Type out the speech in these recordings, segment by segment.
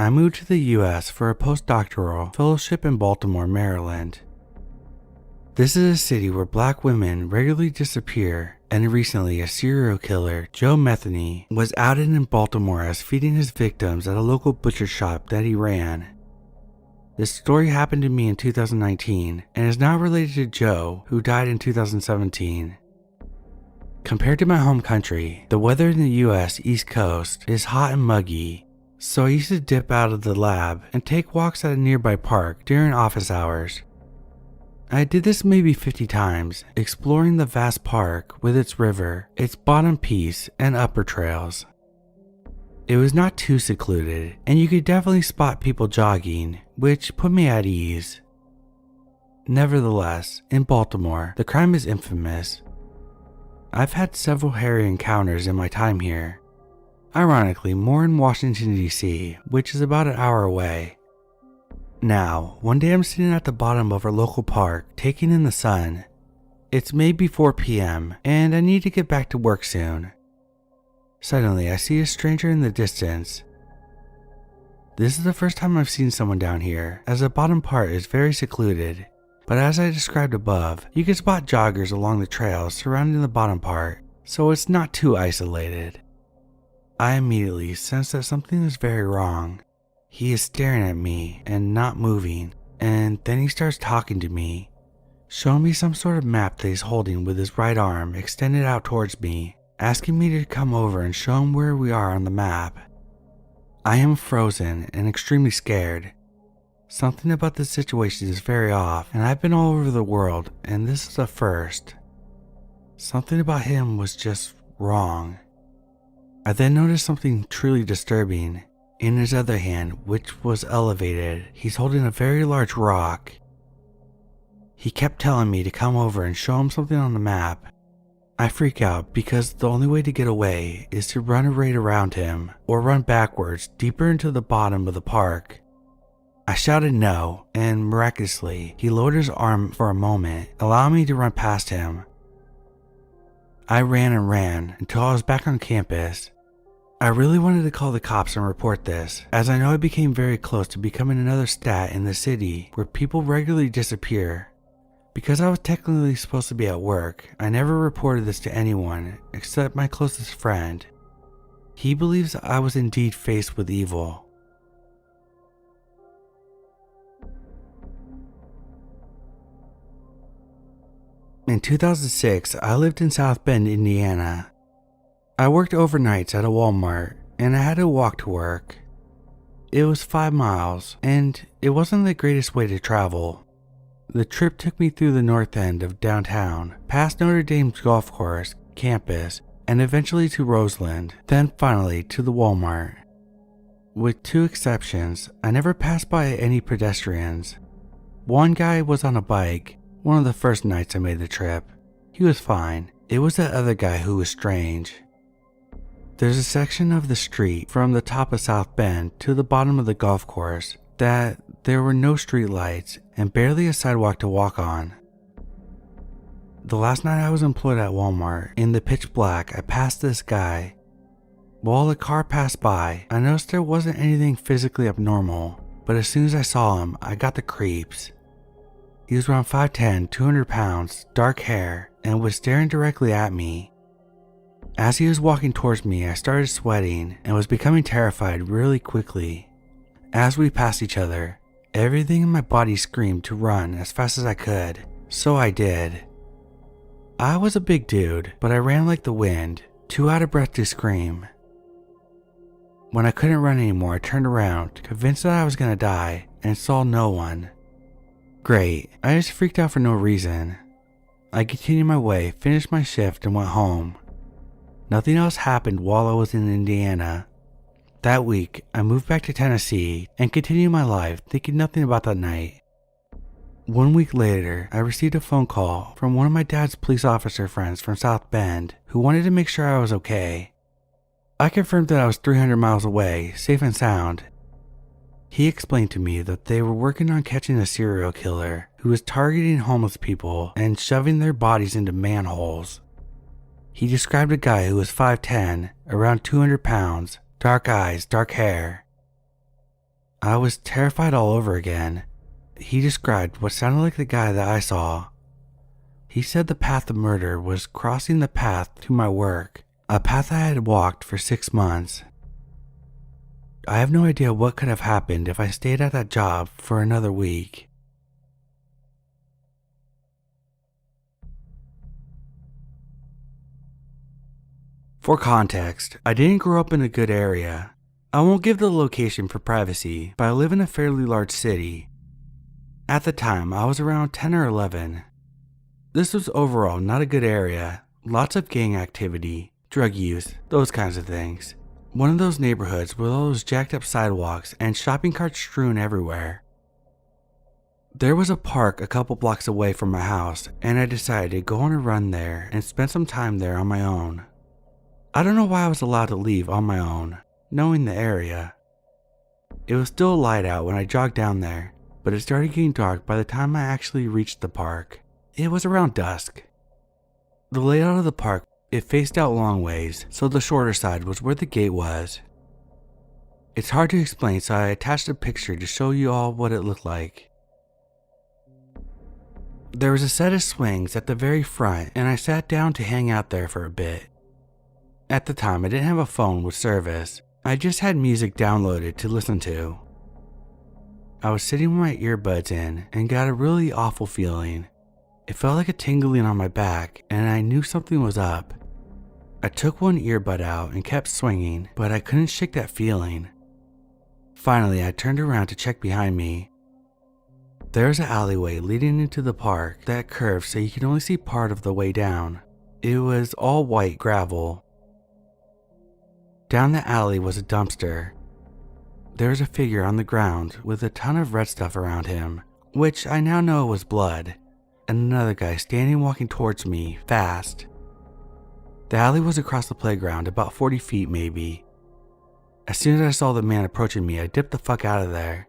I moved to the US for a postdoctoral fellowship in Baltimore, Maryland. This is a city where black women regularly disappear, and recently a serial killer, Joe Metheny, was outed in Baltimore as feeding his victims at a local butcher shop that he ran. This story happened to me in 2019 and is not related to Joe, who died in 2017. Compared to my home country, the weather in the US East Coast is hot and muggy, so I used to dip out of the lab and take walks at a nearby park during office hours. I did this maybe 50 times, exploring the vast park with its river, its bottom piece, and upper trails. It was not too secluded, and you could definitely spot people jogging, which put me at ease. Nevertheless, in Baltimore, the crime is infamous. I've had several hairy encounters in my time here. Ironically, more in Washington, D.C., which is about an hour away. Now, one day I'm sitting at the bottom of our local park, taking in the sun. It's maybe 4 p.m., and I need to get back to work soon. Suddenly, I see a stranger in the distance. This is the first time I've seen someone down here, as the bottom part is very secluded, but as I described above, you can spot joggers along the trails surrounding the bottom part, so it's not too isolated. I immediately sense that something is very wrong. He is staring at me and not moving, and then he starts talking to me, showing me some sort of map that he's holding with his right arm extended out towards me, asking me to come over and show him where we are on the map. I am frozen and extremely scared. Something about this situation is very off, and I've been all over the world, and this is a first. Something about him was just wrong. I then noticed something truly disturbing. In his other hand, which was elevated, he's holding a very large rock. He kept telling me to come over and show him something on the map. I freak out because the only way to get away is to run right around him or run backwards deeper into the bottom of the park. I shouted no, and miraculously, he lowered his arm for a moment, allowing me to run past him. I ran and ran until I was back on campus. I really wanted to call the cops and report this, as I know I became very close to becoming another stat in the city where people regularly disappear. Because I was technically supposed to be at work, I never reported this to anyone except my closest friend. He believes I was indeed faced with evil. In 2006, I lived in South Bend, Indiana. I worked overnights at a Walmart, and I had to walk to work. It was 5 miles, and it wasn't the greatest way to travel. The trip took me through the north end of downtown, past Notre Dame's golf course, campus, and eventually to Roseland, then finally to the Walmart. With 2 exceptions, I never passed by any pedestrians. One guy was on a bike, one of the first nights I made the trip. He was fine. It was that other guy who was strange. There's a section of the street from the top of South Bend to the bottom of the golf course that there were no street lights and barely a sidewalk to walk on. The last night I was employed at Walmart, in the pitch black, I passed this guy. While the car passed by, I noticed there wasn't anything physically abnormal, but as soon as I saw him, I got the creeps. He was around 5'10", 200 pounds, dark hair, and was staring directly at me. As he was walking towards me, I started sweating and was becoming terrified really quickly. As we passed each other, everything in my body screamed to run as fast as I could, so I did. I was a big dude, but I ran like the wind, too out of breath to scream. When I couldn't run anymore, I turned around, convinced that I was gonna die, and saw no one. Great, I just freaked out for no reason. I continued my way, finished my shift, and went home. Nothing else happened while I was in Indiana. That week, I moved back to Tennessee and continued my life, thinking nothing about that night. 1 week later, I received a phone call from one of my dad's police officer friends from South Bend who wanted to make sure I was okay. I confirmed that I was 300 miles away, safe and sound. He explained to me that they were working on catching a serial killer who was targeting homeless people and shoving their bodies into manholes. He described a guy who was 5'10", around 200 pounds, dark eyes, dark hair. I was terrified all over again. He described what sounded like the guy that I saw. He said the path of murder was crossing the path to my work, a path I had walked for 6 months. I have no idea what could have happened if I stayed at that job for another week. For context, I didn't grow up in a good area. I won't give the location for privacy, but I live in a fairly large city. At the time, I was around 10 or 11. This was overall not a good area, lots of gang activity, drug use, those kinds of things. One of those neighborhoods with all those jacked up sidewalks and shopping carts strewn everywhere. There was a park a couple blocks away from my house, and I decided to go on a run there and spend some time there on my own. I don't know why I was allowed to leave on my own, knowing the area. It was still light out when I jogged down there, but it started getting dark by the time I actually reached the park. It was around dusk. The layout of the park, it faced out long ways, so the shorter side was where the gate was. It's hard to explain, so I attached a picture to show you all what it looked like. There was a set of swings at the very front, and I sat down to hang out there for a bit. At the time, I didn't have a phone with service. I just had music downloaded to listen to. I was sitting with my earbuds in and got a really awful feeling. It felt like a tingling on my back, and I knew something was up. I took one earbud out and kept swinging, but I couldn't shake that feeling. Finally, I turned around to check behind me. There was an alleyway leading into the park that curved so you could only see part of the way down. It was all white gravel. Down the alley was a dumpster. There was a figure on the ground with a ton of red stuff around him, which I now know was blood, and another guy standing walking towards me, fast. The alley was across the playground, about 40 feet maybe. As soon as I saw the man approaching me, I dipped the fuck out of there.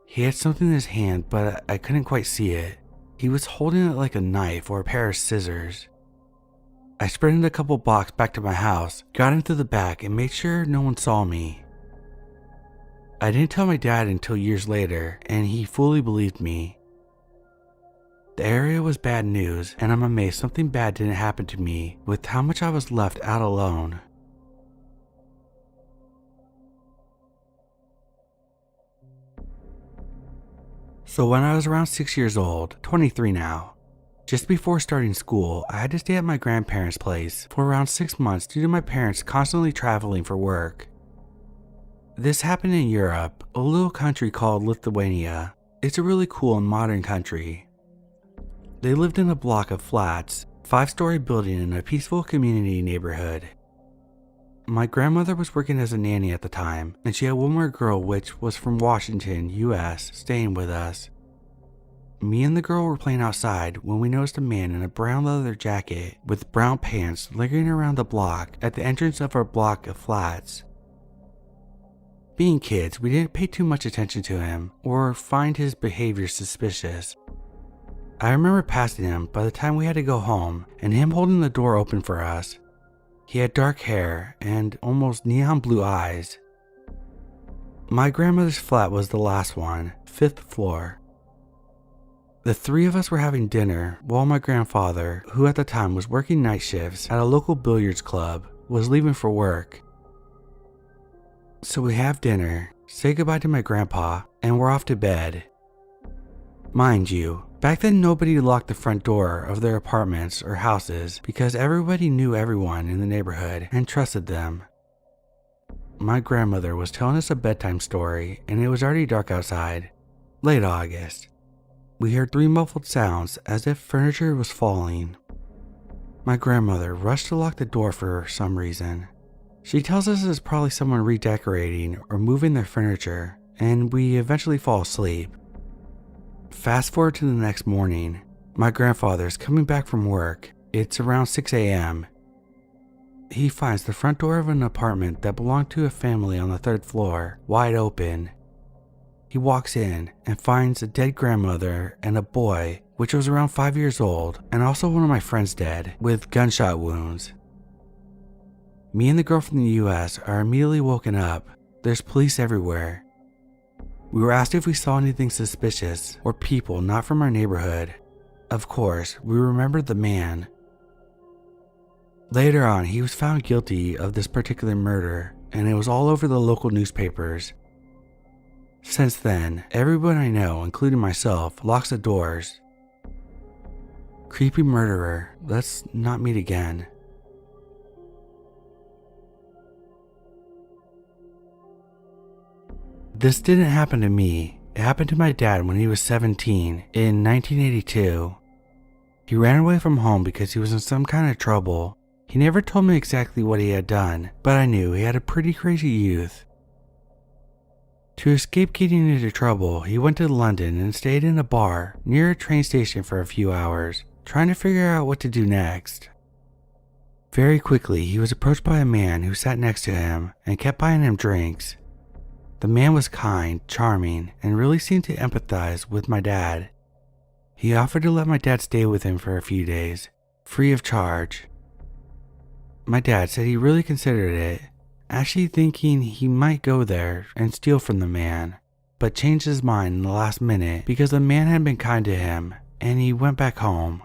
He had something in his hand, but I couldn't quite see it. He was holding it like a knife or a pair of scissors. I sprinted a couple blocks back to my house, got into the back, and made sure no one saw me. I didn't tell my dad until years later, and he fully believed me. The area was bad news, and I'm amazed something bad didn't happen to me with how much I was left out alone. So when I was around 6 years old, 23 now, just before starting school, I had to stay at my grandparents' place for around 6 months due to my parents constantly traveling for work. This happened in Europe, a little country called Lithuania. It's a really cool and modern country. They lived in a block of flats, 5-story building in a peaceful community neighborhood. My grandmother was working as a nanny at the time, and she had one more girl which was from Washington, US, staying with us. Me and the girl were playing outside when we noticed a man in a brown leather jacket with brown pants lingering around the block at the entrance of our block of flats. Being kids, we didn't pay too much attention to him or find his behavior suspicious. I remember passing him by the time we had to go home and him holding the door open for us. He had dark hair and almost neon blue eyes. My grandmother's flat was the last one, 5th floor. The three of us were having dinner while my grandfather, who at the time was working night shifts at a local billiards club, was leaving for work. So we have dinner, say goodbye to my grandpa, and we're off to bed. Mind you, back then nobody locked the front door of their apartments or houses because everybody knew everyone in the neighborhood and trusted them. My grandmother was telling us a bedtime story and it was already dark outside, late August. We heard 3 muffled sounds as if furniture was falling. My grandmother rushed to lock the door for some reason. She tells us it's probably someone redecorating or moving their furniture, and we eventually fall asleep. Fast forward to the next morning. My grandfather's coming back from work. It's around 6 a.m. He finds the front door of an apartment that belonged to a family on the 3rd floor wide open. He walks in and finds a dead grandmother and a boy, which was around 5 years old, and also one of my friends dead, with gunshot wounds. Me and the girl from the US are immediately woken up. There's police everywhere. We were asked if we saw anything suspicious or people not from our neighborhood. Of course, we remembered the man. Later on, he was found guilty of this particular murder, and it was all over the local newspapers. Since then, everyone I know, including myself, locks the doors. Creepy murderer, let's not meet again. This didn't happen to me. It happened to my dad when he was 17 in 1982. He ran away from home because he was in some kind of trouble. He never told me exactly what he had done, but I knew he had a pretty crazy youth. To escape getting into trouble, he went to London and stayed in a bar near a train station for a few hours, trying to figure out what to do next. Very quickly, he was approached by a man who sat next to him and kept buying him drinks. The man was kind, charming, and really seemed to empathize with my dad. He offered to let my dad stay with him for a few days, free of charge. My dad said he really considered it, actually thinking he might go there and steal from the man, but changed his mind in the last minute because the man had been kind to him and he went back home.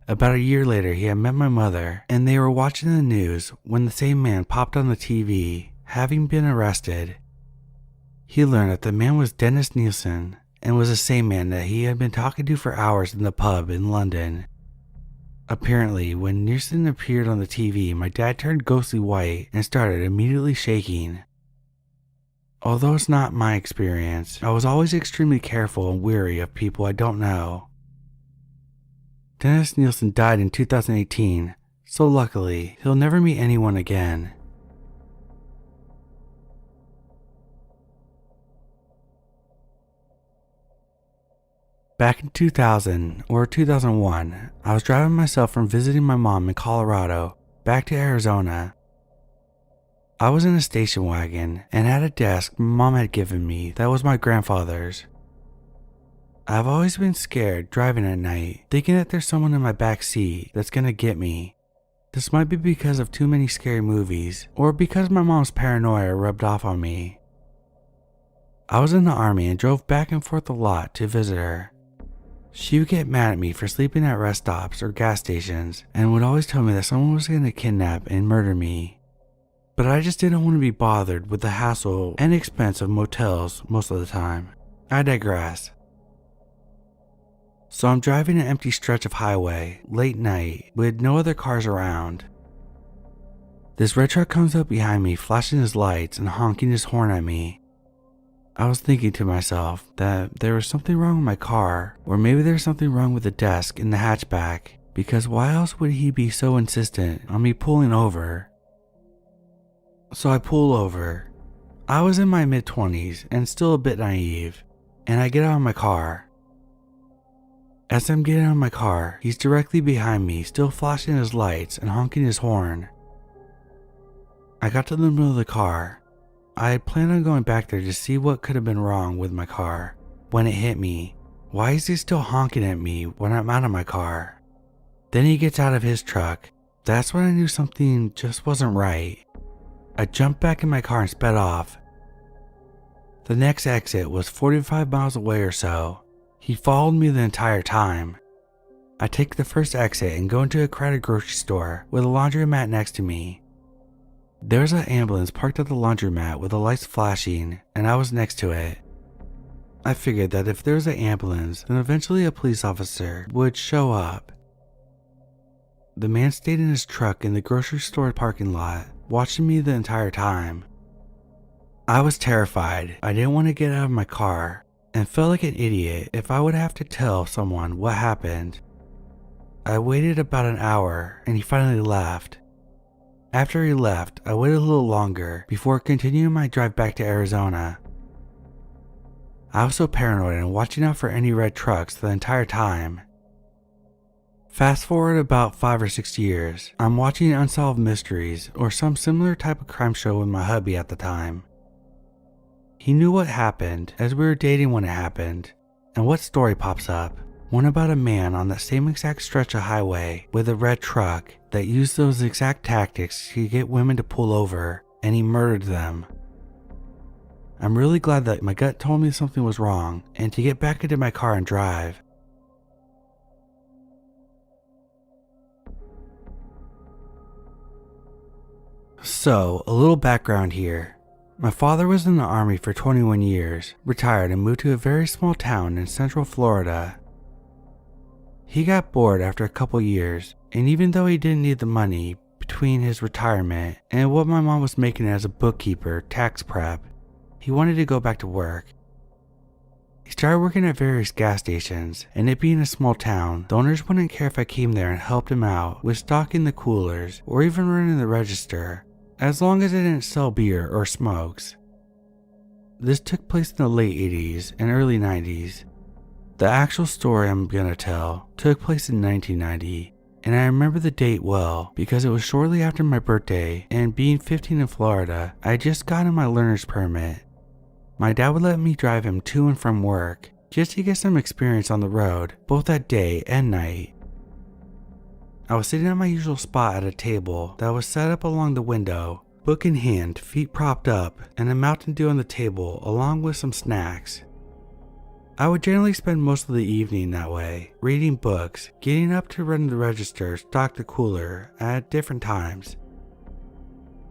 About a year later, he had met my mother and they were watching the news when the same man popped on the TV, having been arrested. He learned that the man was Dennis Nielsen and was the same man that he had been talking to for hours in the pub in London. Apparently, when Nielsen appeared on the TV, my dad turned ghostly white and started immediately shaking. Although it's not my experience, I was always extremely careful and wary of people I don't know. Dennis Nielsen died in 2018, so luckily, he'll never meet anyone again. Back in 2000 or 2001, I was driving myself from visiting my mom in Colorado back to Arizona. I was in a station wagon and had a desk my mom had given me that was my grandfather's. I've always been scared driving at night, thinking that there's someone in my back seat that's gonna get me. This might be because of too many scary movies or because my mom's paranoia rubbed off on me. I was in the army and drove back and forth a lot to visit her. She would get mad at me for sleeping at rest stops or gas stations and would always tell me that someone was going to kidnap and murder me. But I just didn't want to be bothered with the hassle and expense of motels most of the time. I digress. So I'm driving an empty stretch of highway, late night, with no other cars around. This red truck comes up behind me, flashing his lights and honking his horn at me. I was thinking to myself that there was something wrong with my car, or maybe there's something wrong with the desk in the hatchback, because why else would he be so insistent on me pulling over? So I pull over. I was in my mid-20s and still a bit naive, and I get out of my car. As I'm getting out of my car, he's directly behind me, still flashing his lights and honking his horn. I got to the middle of the car. I had planned on going back there to see what could have been wrong with my car when it hit me. Why is he still honking at me when I'm out of my car? Then he gets out of his truck. That's when I knew something just wasn't right. I jumped back in my car and sped off. The next exit was 45 miles away or so. He followed me the entire time. I take the first exit and go into a crowded grocery store with a laundromat next to me. There was an ambulance parked at the laundromat with the lights flashing, and I was next to it. I figured that if there was an ambulance, then eventually a police officer would show up. The man stayed in his truck in the grocery store parking lot, watching me the entire time. I was terrified. I didn't want to get out of my car, and felt like an idiot if I would have to tell someone what happened. I waited about an hour, and he finally left. After he left, I waited a little longer before continuing my drive back to Arizona. I was so paranoid and watching out for any red trucks the entire time. Fast forward about 5 or 6 years, I'm watching Unsolved Mysteries or some similar type of crime show with my hubby at the time. He knew what happened as we were dating when it happened, and what story pops up? One about a man on that same exact stretch of highway with a red truck that used those exact tactics to get women to pull over, and he murdered them. I'm really glad that my gut told me something was wrong and to get back into my car and drive. So, a little background here. My father was in the Army for 21 years, retired, and moved to a very small town in Central Florida. He got bored after a couple years, and even though he didn't need the money between his retirement and what my mom was making as a bookkeeper, tax prep, he wanted to go back to work. He started working at various gas stations, and it being a small town, the owners wouldn't care if I came there and helped him out with stocking the coolers or even running the register, as long as I didn't sell beer or smokes. This took place in the late 80s and early 90s. The actual story I'm gonna tell took place in 1990, and I remember the date well because it was shortly after my birthday, and being 15 in Florida, I had just gotten my learner's permit. My dad would let me drive him to and from work, just to get some experience on the road, both at day and night. I was sitting at my usual spot at a table that was set up along the window, book in hand, feet propped up, and a Mountain Dew on the table along with some snacks. I would generally spend most of the evening that way, reading books, getting up to run the register, stock the cooler at different times.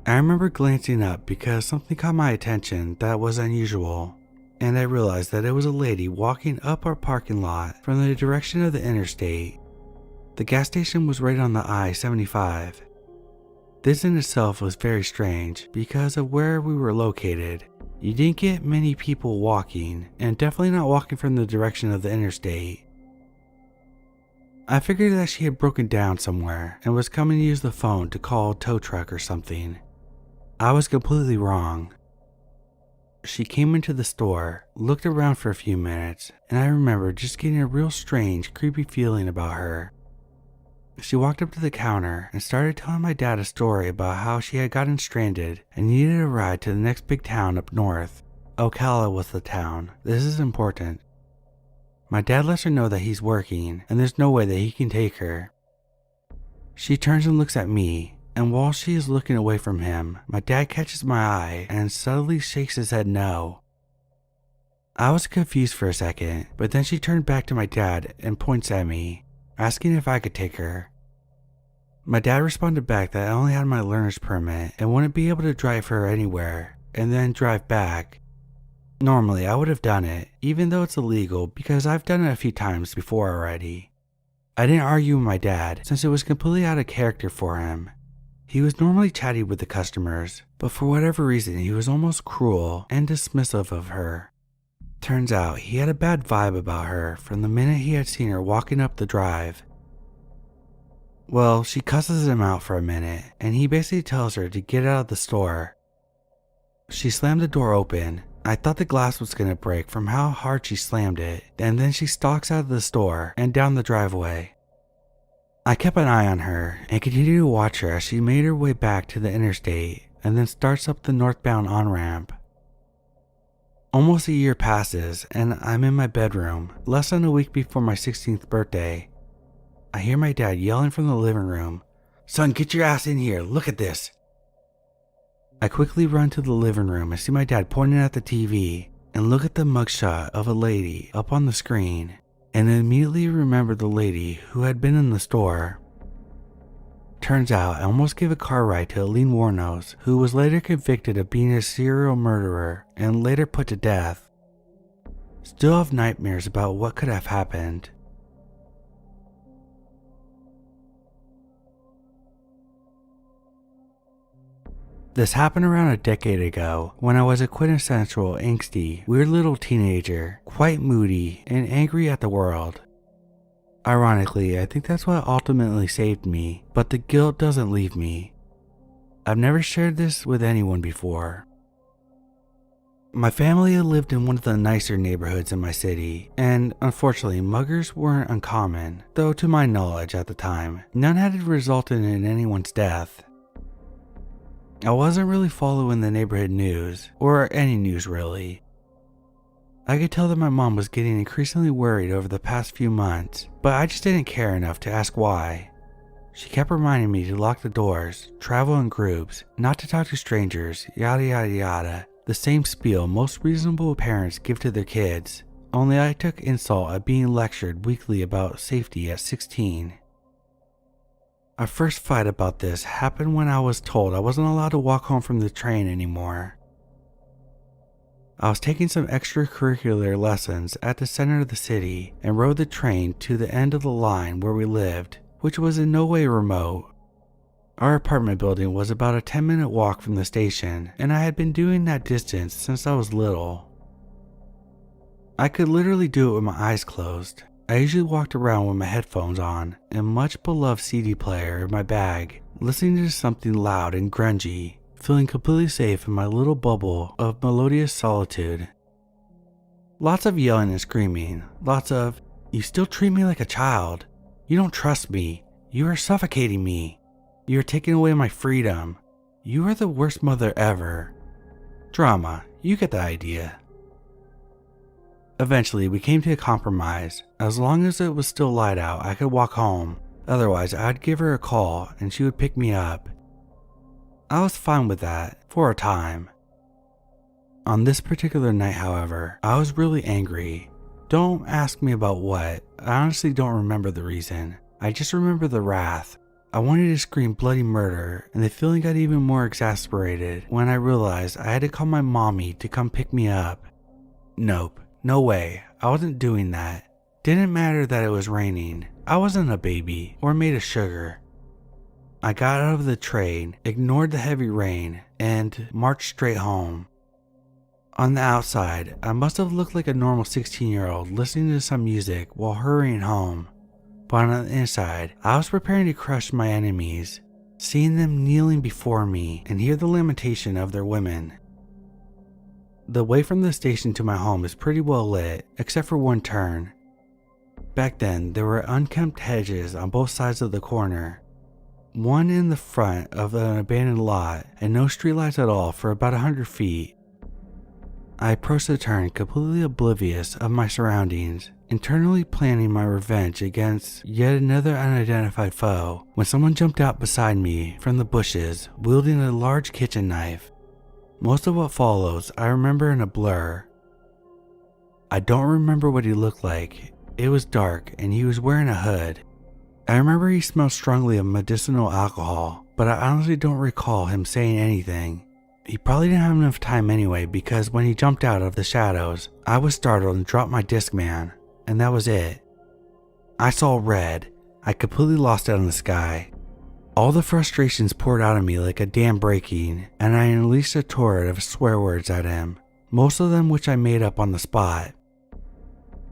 I remember glancing up because something caught my attention that was unusual, and I realized that it was a lady walking up our parking lot from the direction of the interstate. The gas station was right on the I-75. This in itself was very strange because of where we were located. You didn't get many people walking, and definitely not walking from the direction of the interstate. I figured that she had broken down somewhere and was coming to use the phone to call a tow truck or something. I was completely wrong. She came into the store, looked around for a few minutes, and I remember just getting a real strange, creepy feeling about her. She walked up to the counter and started telling my dad a story about how she had gotten stranded and needed a ride to the next big town up north. Ocala was the town. This is important. My dad lets her know that he's working and there's no way that he can take her. She turns and looks at me, and while she is looking away from him, my dad catches my eye and subtly shakes his head no. I was confused for a second, but then she turned back to my dad and points at me, asking if I could take her. My dad responded back that I only had my learner's permit and wouldn't be able to drive her anywhere, and then drive back. Normally, I would have done it, even though it's illegal, because I've done it a few times before already. I didn't argue with my dad, since it was completely out of character for him. He was normally chatty with the customers, but for whatever reason, he was almost cruel and dismissive of her. Turns out, he had a bad vibe about her from the minute he had seen her walking up the drive. Well, she cusses him out for a minute, and he basically tells her to get out of the store. She slammed the door open. I thought the glass was gonna break from how hard she slammed it, and then she stalks out of the store and down the driveway. I kept an eye on her and continued to watch her as she made her way back to the interstate and then starts up the northbound on-ramp. Almost a year passes and I'm in my bedroom, less than a week before my 16th birthday. I hear my dad yelling from the living room, "Son, get your ass in here, look at this." I quickly run to the living room and see my dad pointing at the TV and look at the mugshot of a lady up on the screen, and immediately remember the lady who had been in the store. Turns out I almost gave a car ride to Aline Warnos, who was later convicted of being a serial murderer and later put to death. Still have nightmares about what could have happened. This happened around a decade ago when I was a quintessential angsty, weird little teenager, quite moody and angry at the world. Ironically, I think that's what ultimately saved me, but the guilt doesn't leave me. I've never shared this with anyone before. My family had lived in one of the nicer neighborhoods in my city, and unfortunately muggers weren't uncommon, though to my knowledge at the time, none had resulted in anyone's death. I wasn't really following the neighborhood news, or any news really. I could tell that my mom was getting increasingly worried over the past few months, but I just didn't care enough to ask why. She kept reminding me to lock the doors, travel in groups, not to talk to strangers, yada yada yada, The same spiel most reasonable parents give to their kids, only I took insult at being lectured weekly about safety at 16. Our first fight about this happened when I was told I wasn't allowed to walk home from the train anymore. I was taking some extracurricular lessons at the center of the city and rode the train to the end of the line where we lived, which was in no way remote. Our apartment building was about a 10-minute walk from the station, and I had been doing that distance since I was little. I could literally do it with my eyes closed. I usually walked around with my headphones on and much beloved CD player in my bag, listening to something loud and grungy, feeling completely safe in my little bubble of melodious solitude. Lots of yelling and screaming, lots of, "You still treat me like a child. You don't trust me. You are suffocating me. You are taking away my freedom. You are the worst mother ever." Drama, you get the idea. Eventually, we came to a compromise. As long as it was still light out, I could walk home. Otherwise, I'd give her a call and she would pick me up. I was fine with that, for a time. On this particular night, however, I was really angry. Don't ask me about what. I honestly don't remember the reason. I just remember the wrath. I wanted to scream bloody murder, and the feeling got even more exasperated when I realized I had to call my mommy to come pick me up. Nope, no way, I wasn't doing that. Didn't matter that it was raining. I wasn't a baby or made of sugar. I got out of the train, ignored the heavy rain, and marched straight home. On the outside, I must have looked like a normal 16-year-old listening to some music while hurrying home. But on the inside, I was preparing to crush my enemies, seeing them kneeling before me and hear the lamentation of their women. The way from the station to my home is pretty well lit, except for one turn. Back then, there were unkempt hedges on both sides of the corner. One in the front of an abandoned lot, and no streetlights at all for about 100 feet. I approached the turn completely oblivious of my surroundings, internally planning my revenge against yet another unidentified foe, when someone jumped out beside me from the bushes, wielding a large kitchen knife. Most of what follows I remember in a blur. I don't remember what he looked like. It was dark and he was wearing a hood. I remember he smelled strongly of medicinal alcohol, but I honestly don't recall him saying anything. He probably didn't have enough time anyway, because when he jumped out of the shadows, I was startled and dropped my Discman, and that was it. I saw red. I completely lost it in the sky. All the frustrations poured out of me like a dam breaking, and I unleashed a torrent of swear words at him, most of them which I made up on the spot.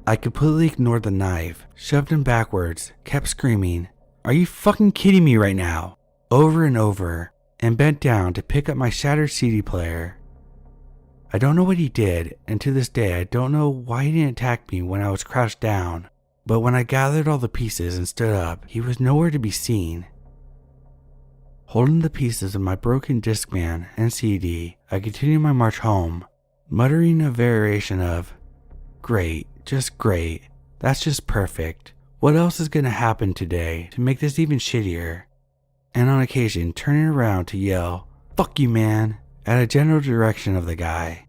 I completely ignored the knife, shoved him backwards, kept screaming, "Are you fucking kidding me right now?" over and over, and bent down to pick up my shattered CD player. I don't know what he did, and to this day I don't know why he didn't attack me when I was crouched down, but when I gathered all the pieces and stood up, he was nowhere to be seen. Holding the pieces of my broken Discman and CD, I continued my march home, muttering a variation of, "Great, just great, that's just perfect. What else is gonna happen today to make this even shittier?" And on occasion turning around to yell, "Fuck you, man," at a general direction of the guy.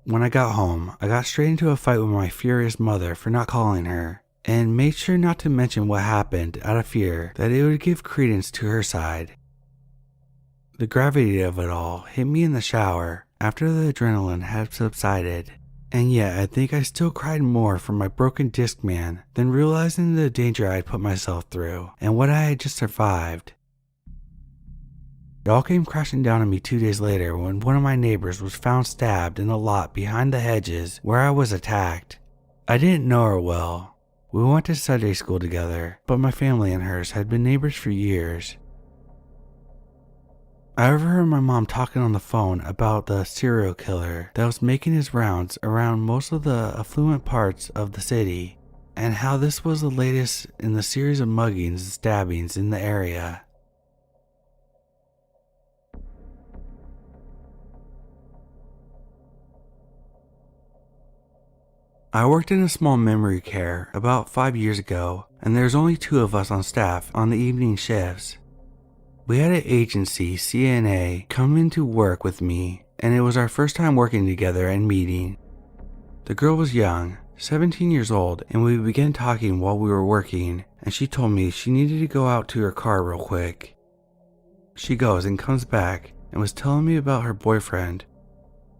When I got home, I got straight into a fight with my furious mother for not calling her, and made sure not to mention what happened out of fear that it would give credence to her side. The gravity of it all hit me in the shower after the adrenaline had subsided, and yet I think I still cried more for my broken Discman than realizing the danger I had put myself through and what I had just survived. It all came crashing down on me 2 days later when one of my neighbors was found stabbed in the lot behind the hedges where I was attacked. I didn't know her well. We went to Sunday school together, but my family and hers had been neighbors for years. I overheard my mom talking on the phone about the serial killer that was making his rounds around most of the affluent parts of the city, and how this was the latest in the series of muggings and stabbings in the area. I worked in a small memory care about 5 years ago, and there's only 2 of us on staff on the evening shifts. We had an agency CNA come in to work with me, and it was our first time working together and meeting. The girl was young, 17 years old, and we began talking while we were working, and she told me she needed to go out to her car real quick. She goes and comes back and was telling me about her boyfriend.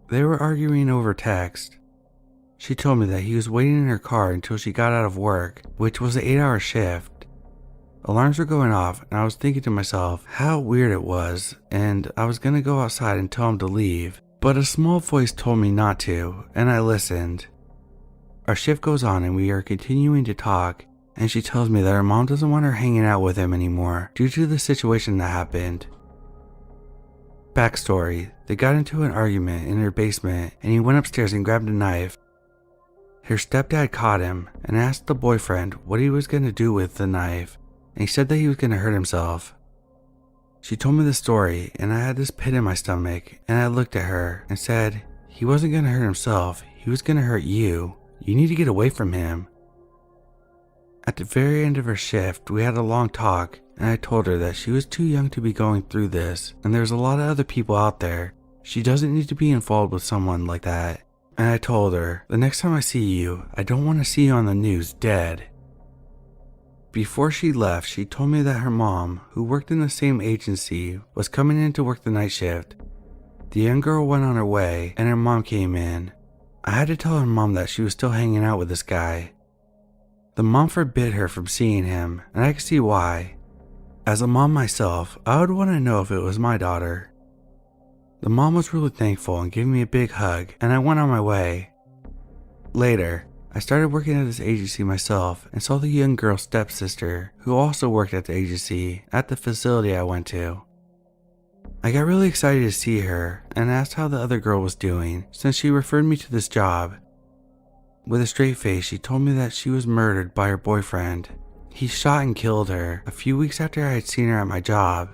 They were arguing over text. She told me that he was waiting in her car until she got out of work, which was an 8-hour shift. Alarms were going off, and I was thinking to myself how weird it was, and I was going to go outside and tell him to leave, but a small voice told me not to, and I listened. Our shift goes on and we are continuing to talk, and she tells me that her mom doesn't want her hanging out with him anymore due to the situation that happened. Backstory: they got into an argument in her basement and he went upstairs and grabbed a knife. Her stepdad caught him and asked the boyfriend what he was going to do with the knife, and he said that he was going to hurt himself. She told me the story and I had this pit in my stomach, and I looked at her and said, "He wasn't going to hurt himself, he was going to hurt you. You need to get away from him." At the very end of her shift, we had a long talk, and I told her that she was too young to be going through this, and there's a lot of other people out there. She doesn't need to be involved with someone like that. And I told her, the next time I see you, I don't want to see you on the news dead. Before she left, she told me that her mom, who worked in the same agency, was coming in to work the night shift. The young girl went on her way, and her mom came in. I had to tell her mom that she was still hanging out with this guy. The mom forbid her from seeing him, and I could see why. As a mom myself, I would want to know if it was my daughter. The mom was really thankful and gave me a big hug, and I went on my way. Later, I started working at this agency myself and saw the young girl's stepsister, who also worked at the agency, at the facility I went to. I got really excited to see her and asked how the other girl was doing, since she referred me to this job. With a straight face, she told me that she was murdered by her boyfriend. He shot and killed her a few weeks after I had seen her at my job.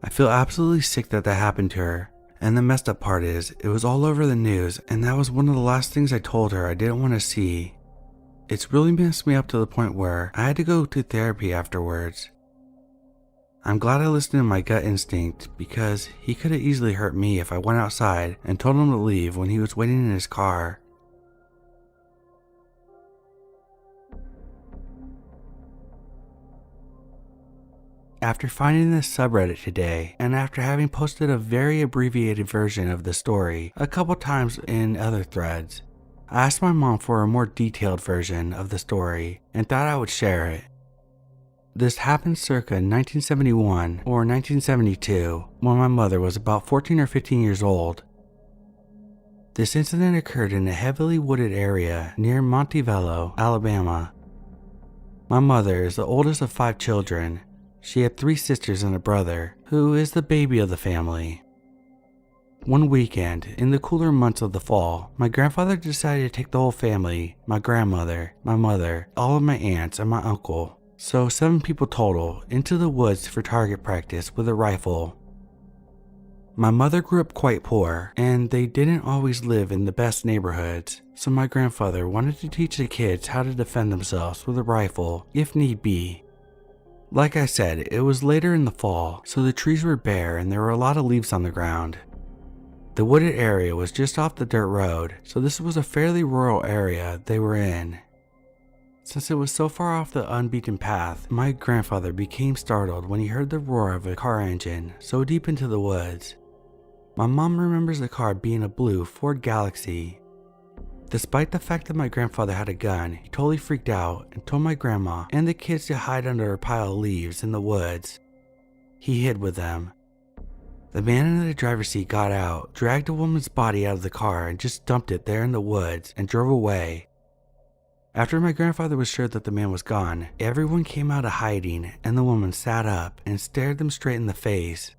I feel absolutely sick that happened to her. And the messed up part is, it was all over the news, and that was one of the last things I told her I didn't want to see. It's really messed me up to the point where I had to go to therapy afterwards. I'm glad I listened to my gut instinct, because he could have easily hurt me if I went outside and told him to leave when he was waiting in his car. After finding this subreddit today, and after having posted a very abbreviated version of the story a couple times in other threads, I asked my mom for a more detailed version of the story and thought I would share it. This happened circa 1971 or 1972 when my mother was about 14 or 15 years old. This incident occurred in a heavily wooded area near Montevallo, Alabama. My mother is the oldest of 5 children. She had 3 sisters and a brother, who is the baby of the family. One weekend, in the cooler months of the fall, my grandfather decided to take the whole family, my grandmother, my mother, all of my aunts, and my uncle, so 7 people total, into the woods for target practice with a rifle. My mother grew up quite poor, and they didn't always live in the best neighborhoods, so my grandfather wanted to teach the kids how to defend themselves with a rifle, if need be. Like I said, it was later in the fall, so the trees were bare and there were a lot of leaves on the ground. The wooded area was just off the dirt road, so this was a fairly rural area they were in. Since it was so far off the unbeaten path, my grandfather became startled when he heard the roar of a car engine so deep into the woods. My mom remembers the car being a blue Ford Galaxy. Despite the fact that my grandfather had a gun, he totally freaked out and told my grandma and the kids to hide under a pile of leaves in the woods. He hid with them. The man in the driver's seat got out, dragged a woman's body out of the car and just dumped it there in the woods and drove away. After my grandfather was sure that the man was gone, everyone came out of hiding and the woman sat up and stared them straight in the face.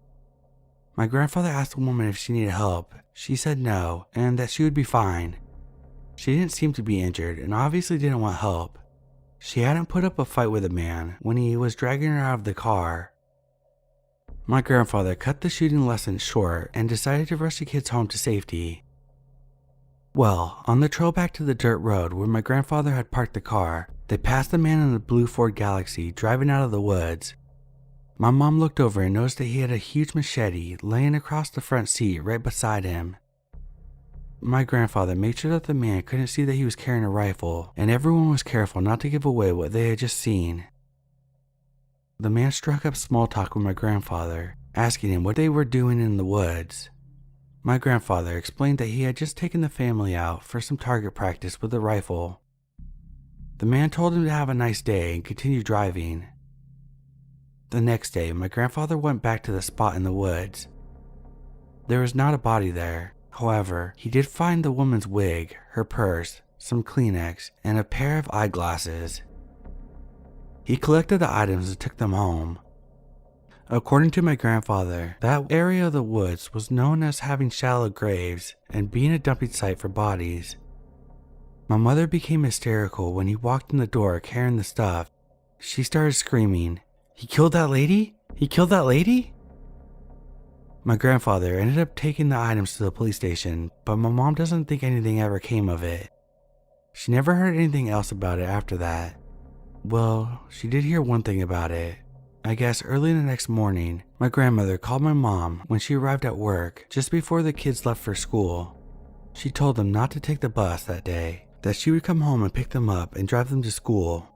My grandfather asked the woman if she needed help. She said no and that she would be fine. She didn't seem to be injured and obviously didn't want help. She hadn't put up a fight with the man when he was dragging her out of the car. My grandfather cut the shooting lesson short and decided to rush the kids home to safety. Well, on the trail back to the dirt road where my grandfather had parked the car, they passed the man in the blue Ford Galaxy driving out of the woods. My mom looked over and noticed that he had a huge machete laying across the front seat right beside him. My grandfather made sure that the man couldn't see that he was carrying a rifle, and everyone was careful not to give away what they had just seen. The man struck up small talk with my grandfather, asking him what they were doing in the woods. My grandfather explained that he had just taken the family out for some target practice with a rifle. The man told him to have a nice day and continue driving. The next day, my grandfather went back to the spot in the woods. There was not a body there. However, he did find the woman's wig, her purse, some Kleenex, and a pair of eyeglasses. He collected the items and took them home. According to my grandfather, that area of the woods was known as having shallow graves and being a dumping site for bodies. My mother became hysterical when he walked in the door carrying the stuff. She started screaming, "He killed that lady? He killed that lady?" My grandfather ended up taking the items to the police station, but my mom doesn't think anything ever came of it. She never heard anything else about it after that. Well, she did hear one thing about it. I guess early the next morning, my grandmother called my mom when she arrived at work just before the kids left for school. She told them not to take the bus that day, that she would come home and pick them up and drive them to school.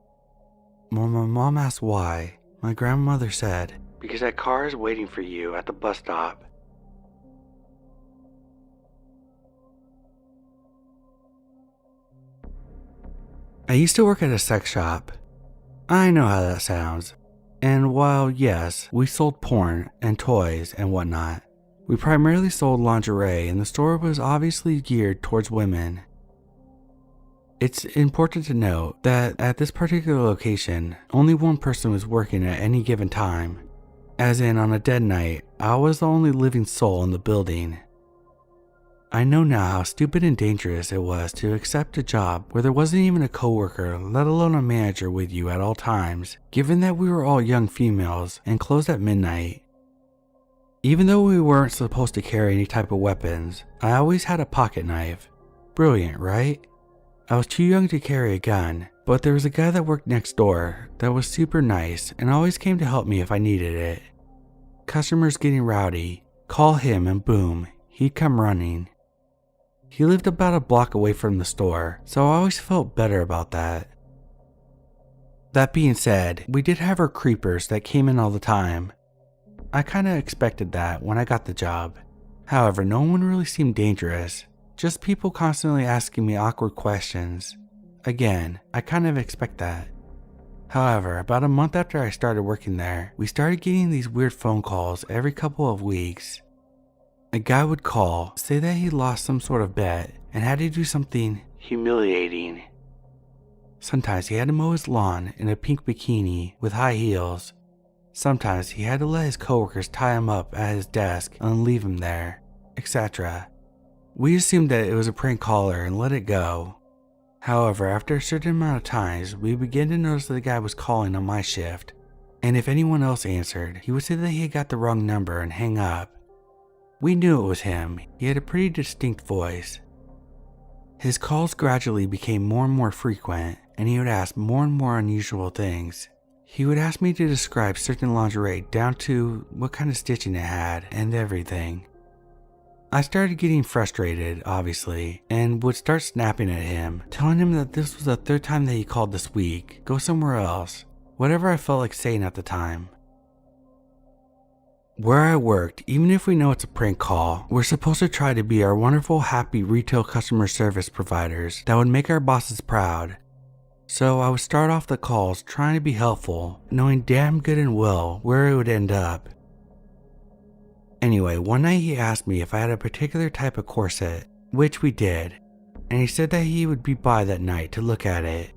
When my mom asked why, my grandmother said, "Because that car is waiting for you at the bus stop." I used to work at a sex shop. I know how that sounds. And while yes, we sold porn and toys and whatnot, we primarily sold lingerie and the store was obviously geared towards women. It's important to note that at this particular location, only one person was working at any given time. As in, on a dead night, I was the only living soul in the building. I know now how stupid and dangerous it was to accept a job where there wasn't even a coworker, let alone a manager with you at all times, given that we were all young females and closed at midnight. Even though we weren't supposed to carry any type of weapons, I always had a pocket knife. Brilliant, right? I was too young to carry a gun, but there was a guy that worked next door that was super nice and always came to help me if I needed it. Customers getting rowdy, call him and boom, he'd come running. He lived about a block away from the store, so I always felt better about that. That being said, we did have our creepers that came in all the time. I kinda expected that when I got the job. However, no one really seemed dangerous, just people constantly asking me awkward questions. Again, I kind of expect that. However, about a month after I started working there, we started getting these weird phone calls every couple of weeks. A guy would call, say that he lost some sort of bet and had to do something humiliating. Sometimes he had to mow his lawn in a pink bikini with high heels. Sometimes he had to let his coworkers tie him up at his desk and leave him there, etc. We assumed that it was a prank caller and let it go. However, after a certain amount of times, we began to notice that the guy was calling on my shift, and if anyone else answered, he would say that he had got the wrong number and hang up. We knew it was him. He had a pretty distinct voice. His calls gradually became more and more frequent, and he would ask more and more unusual things. He would ask me to describe certain lingerie down to what kind of stitching it had and everything. I started getting frustrated, obviously, and would start snapping at him, telling him that this was the third time that he called this week, go somewhere else, whatever I felt like saying at the time. Where I worked, even if we know it's a prank call, we're supposed to try to be our wonderful, happy retail customer service providers that would make our bosses proud. So I would start off the calls trying to be helpful, knowing damn good and well where it would end up. Anyway, one night he asked me if I had a particular type of corset, which we did, and he said that he would be by that night to look at it.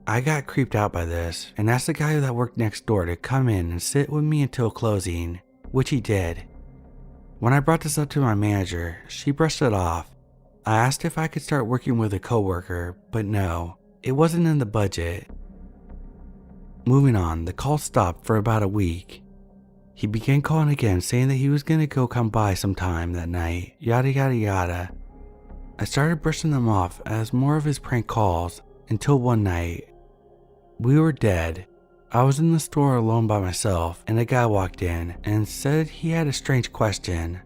I got creeped out by this and asked the guy that worked next door to come in and sit with me until closing, which he did. When I brought this up to my manager, she brushed it off. I asked if I could start working with a coworker, but no, it wasn't in the budget. Moving on, the call stopped for about a week. He began calling again, saying that he was going to go come by sometime that night, yada yada yada. I started brushing them off as more of his prank calls until one night. We were dead. I was in the store alone by myself, and a guy walked in and said he had a strange question.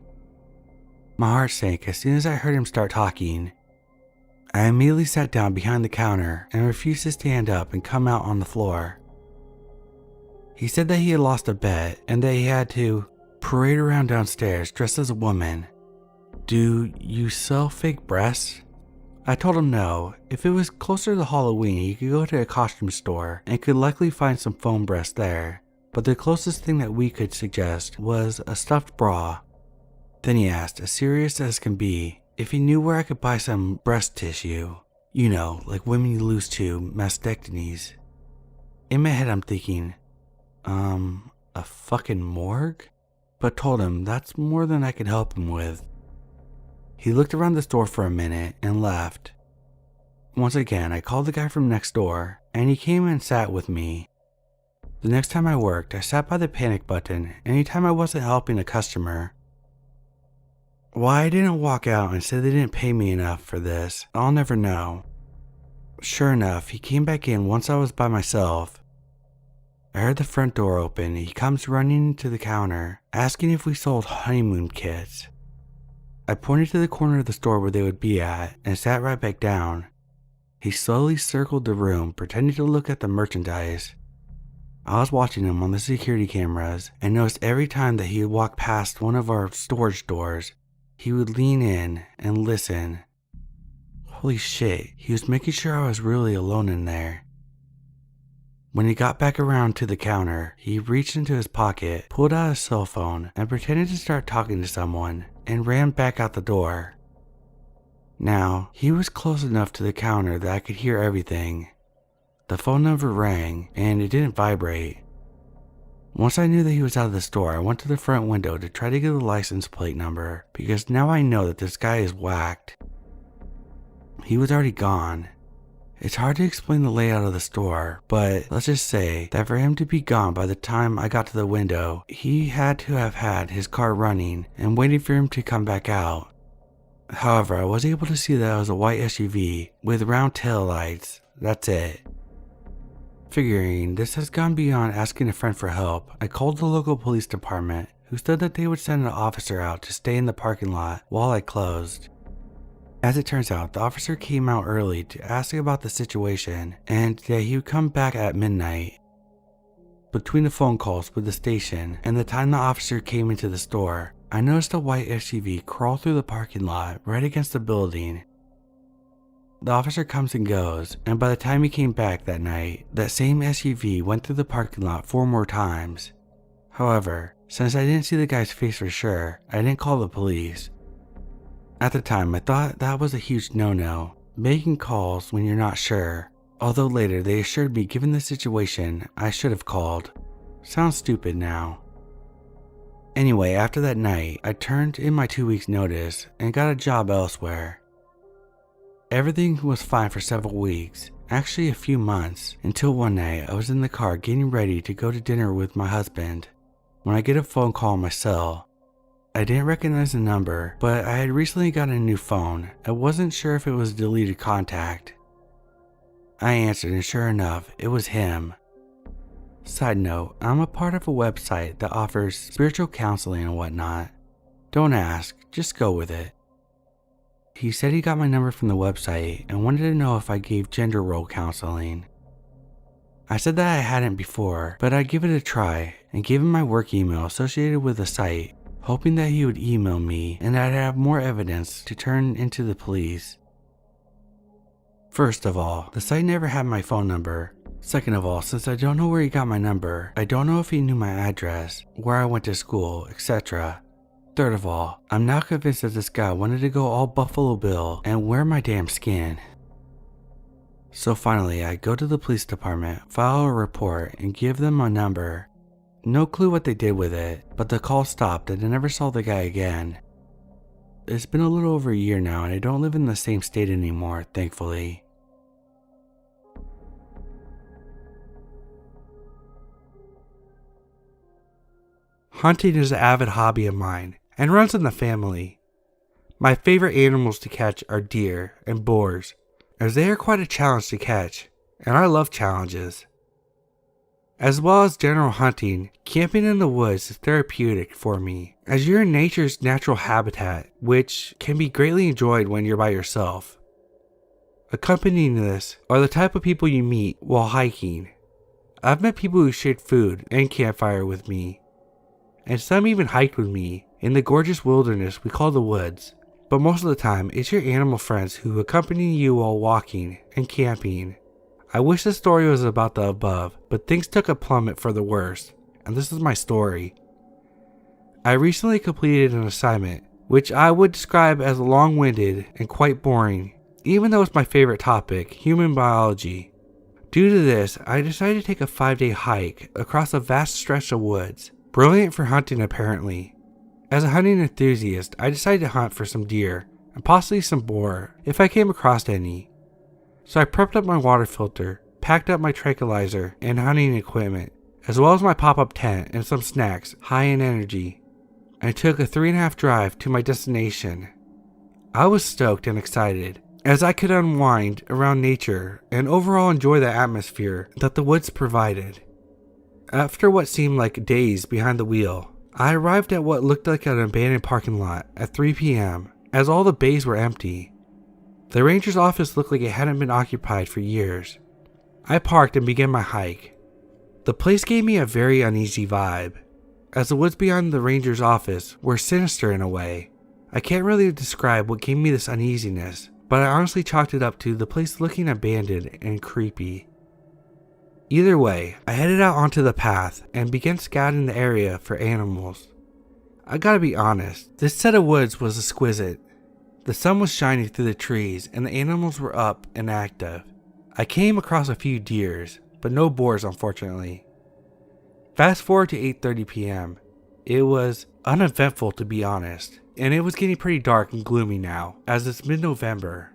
My heart sank as soon as I heard him start talking. I immediately sat down behind the counter and refused to stand up and come out on the floor. He said that he had lost a bet and that he had to parade around downstairs dressed as a woman. Do you sell fake breasts? I told him no. If it was closer to Halloween, he could go to a costume store and could likely find some foam breasts there, but the closest thing that we could suggest was a stuffed bra. Then he asked, as serious as can be, if he knew where I could buy some breast tissue. You know, like women lose to mastectomies. In my head I'm thinking, a fucking morgue? But told him that's more than I could help him with. He looked around the store for a minute and left. Once again, I called the guy from next door, and he came and sat with me. The next time I worked, I sat by the panic button anytime I wasn't helping a customer. Why I didn't walk out and say they didn't pay me enough for this, I'll never know. Sure enough, he came back in once I was by myself. I heard the front door open. He comes running to the counter, asking if we sold honeymoon kits. I pointed to the corner of the store where they would be at and sat right back down. He slowly circled the room, pretending to look at the merchandise. I was watching him on the security cameras and noticed every time that he would walk past one of our storage doors, he would lean in and listen. Holy shit, he was making sure I was really alone in there. When he got back around to the counter, he reached into his pocket, pulled out his cell phone, and pretended to start talking to someone, and ran back out the door. Now, he was close enough to the counter that I could hear everything. The phone number rang, and it didn't vibrate. Once I knew that he was out of the store, I went to the front window to try to get the license plate number, because now I know that this guy is whacked. He was already gone. It's hard to explain the layout of the store, but let's just say that for him to be gone by the time I got to the window, he had to have had his car running and waiting for him to come back out. However, I was able to see that it was a white SUV with round tail lights. That's it. Figuring this has gone beyond asking a friend for help, I called the local police department, who said that they would send an officer out to stay in the parking lot while I closed. As it turns out, the officer came out early to ask about the situation and that he would come back at midnight. Between the phone calls with the station and the time the officer came into the store, I noticed a white SUV crawl through the parking lot right against the building. The officer comes and goes, and by the time he came back that night, that same SUV went through the parking lot 4 more times. However, since I didn't see the guy's face for sure, I didn't call the police. At the time, I thought that was a huge no-no, making calls when you're not sure, although later they assured me given the situation, I should have called. Sounds stupid now. Anyway, after that night, I turned in my 2 weeks notice and got a job elsewhere. Everything was fine for several weeks, actually a few months, until one night I was in the car getting ready to go to dinner with my husband, when I get a phone call on my cell. I didn't recognize the number, but I had recently gotten a new phone. I wasn't sure if it was a deleted contact. I answered, and sure enough, it was him. Side note, I'm a part of a website that offers spiritual counseling and whatnot. Don't ask, just go with it. He said he got my number from the website and wanted to know if I gave gender role counseling. I said that I hadn't before, but I'd give it a try and gave him my work email associated with the site, hoping that he would email me and I'd have more evidence to turn into the police. First of all, the site never had my phone number. Second of all, since I don't know where he got my number, I don't know if he knew my address, where I went to school, etc. Third of all, I'm now convinced that this guy wanted to go all Buffalo Bill and wear my damn skin. So finally, I go to the police department, file a report, and give them my number. No clue what they did with it, but the call stopped and I never saw the guy again. It's been a little over a year now and I don't live in the same state anymore, thankfully. Hunting is an avid hobby of mine and runs in the family. My favorite animals to catch are deer and boars, as they are quite a challenge to catch, and I love challenges. As well as general hunting, camping in the woods is therapeutic for me, as you're in nature's natural habitat, which can be greatly enjoyed when you're by yourself. Accompanying this are the type of people you meet while hiking. I've met people who shared food and campfire with me, and some even hiked with me in the gorgeous wilderness we call the woods. But most of the time, it's your animal friends who accompany you while walking and camping. I wish the story was about the above, but things took a plummet for the worse, and this is my story. I recently completed an assignment, which I would describe as long-winded and quite boring, even though it's my favorite topic, human biology. Due to this, I decided to take a 5-day hike across a vast stretch of woods, brilliant for hunting apparently. As a hunting enthusiast, I decided to hunt for some deer, and possibly some boar, if I came across any. So I prepped up my water filter, packed up my tranquilizer and hunting equipment, as well as my pop-up tent and some snacks high in energy. I took a 3.5 drive to my destination. I was stoked and excited, as I could unwind around nature and overall enjoy the atmosphere that the woods provided. After what seemed like days behind the wheel, I arrived at what looked like an abandoned parking lot at 3 p.m. as all the bays were empty. The ranger's office looked like it hadn't been occupied for years. I parked and began my hike. The place gave me a very uneasy vibe, as the woods beyond the ranger's office were sinister in a way. I can't really describe what gave me this uneasiness, but I honestly chalked it up to the place looking abandoned and creepy. Either way, I headed out onto the path and began scouting the area for animals. I gotta be honest, this set of woods was exquisite. The sun was shining through the trees and the animals were up and active. I came across a few deers, but no boars unfortunately. Fast forward to 8:30 p.m. It was uneventful to be honest, and it was getting pretty dark and gloomy now, as it's mid-November.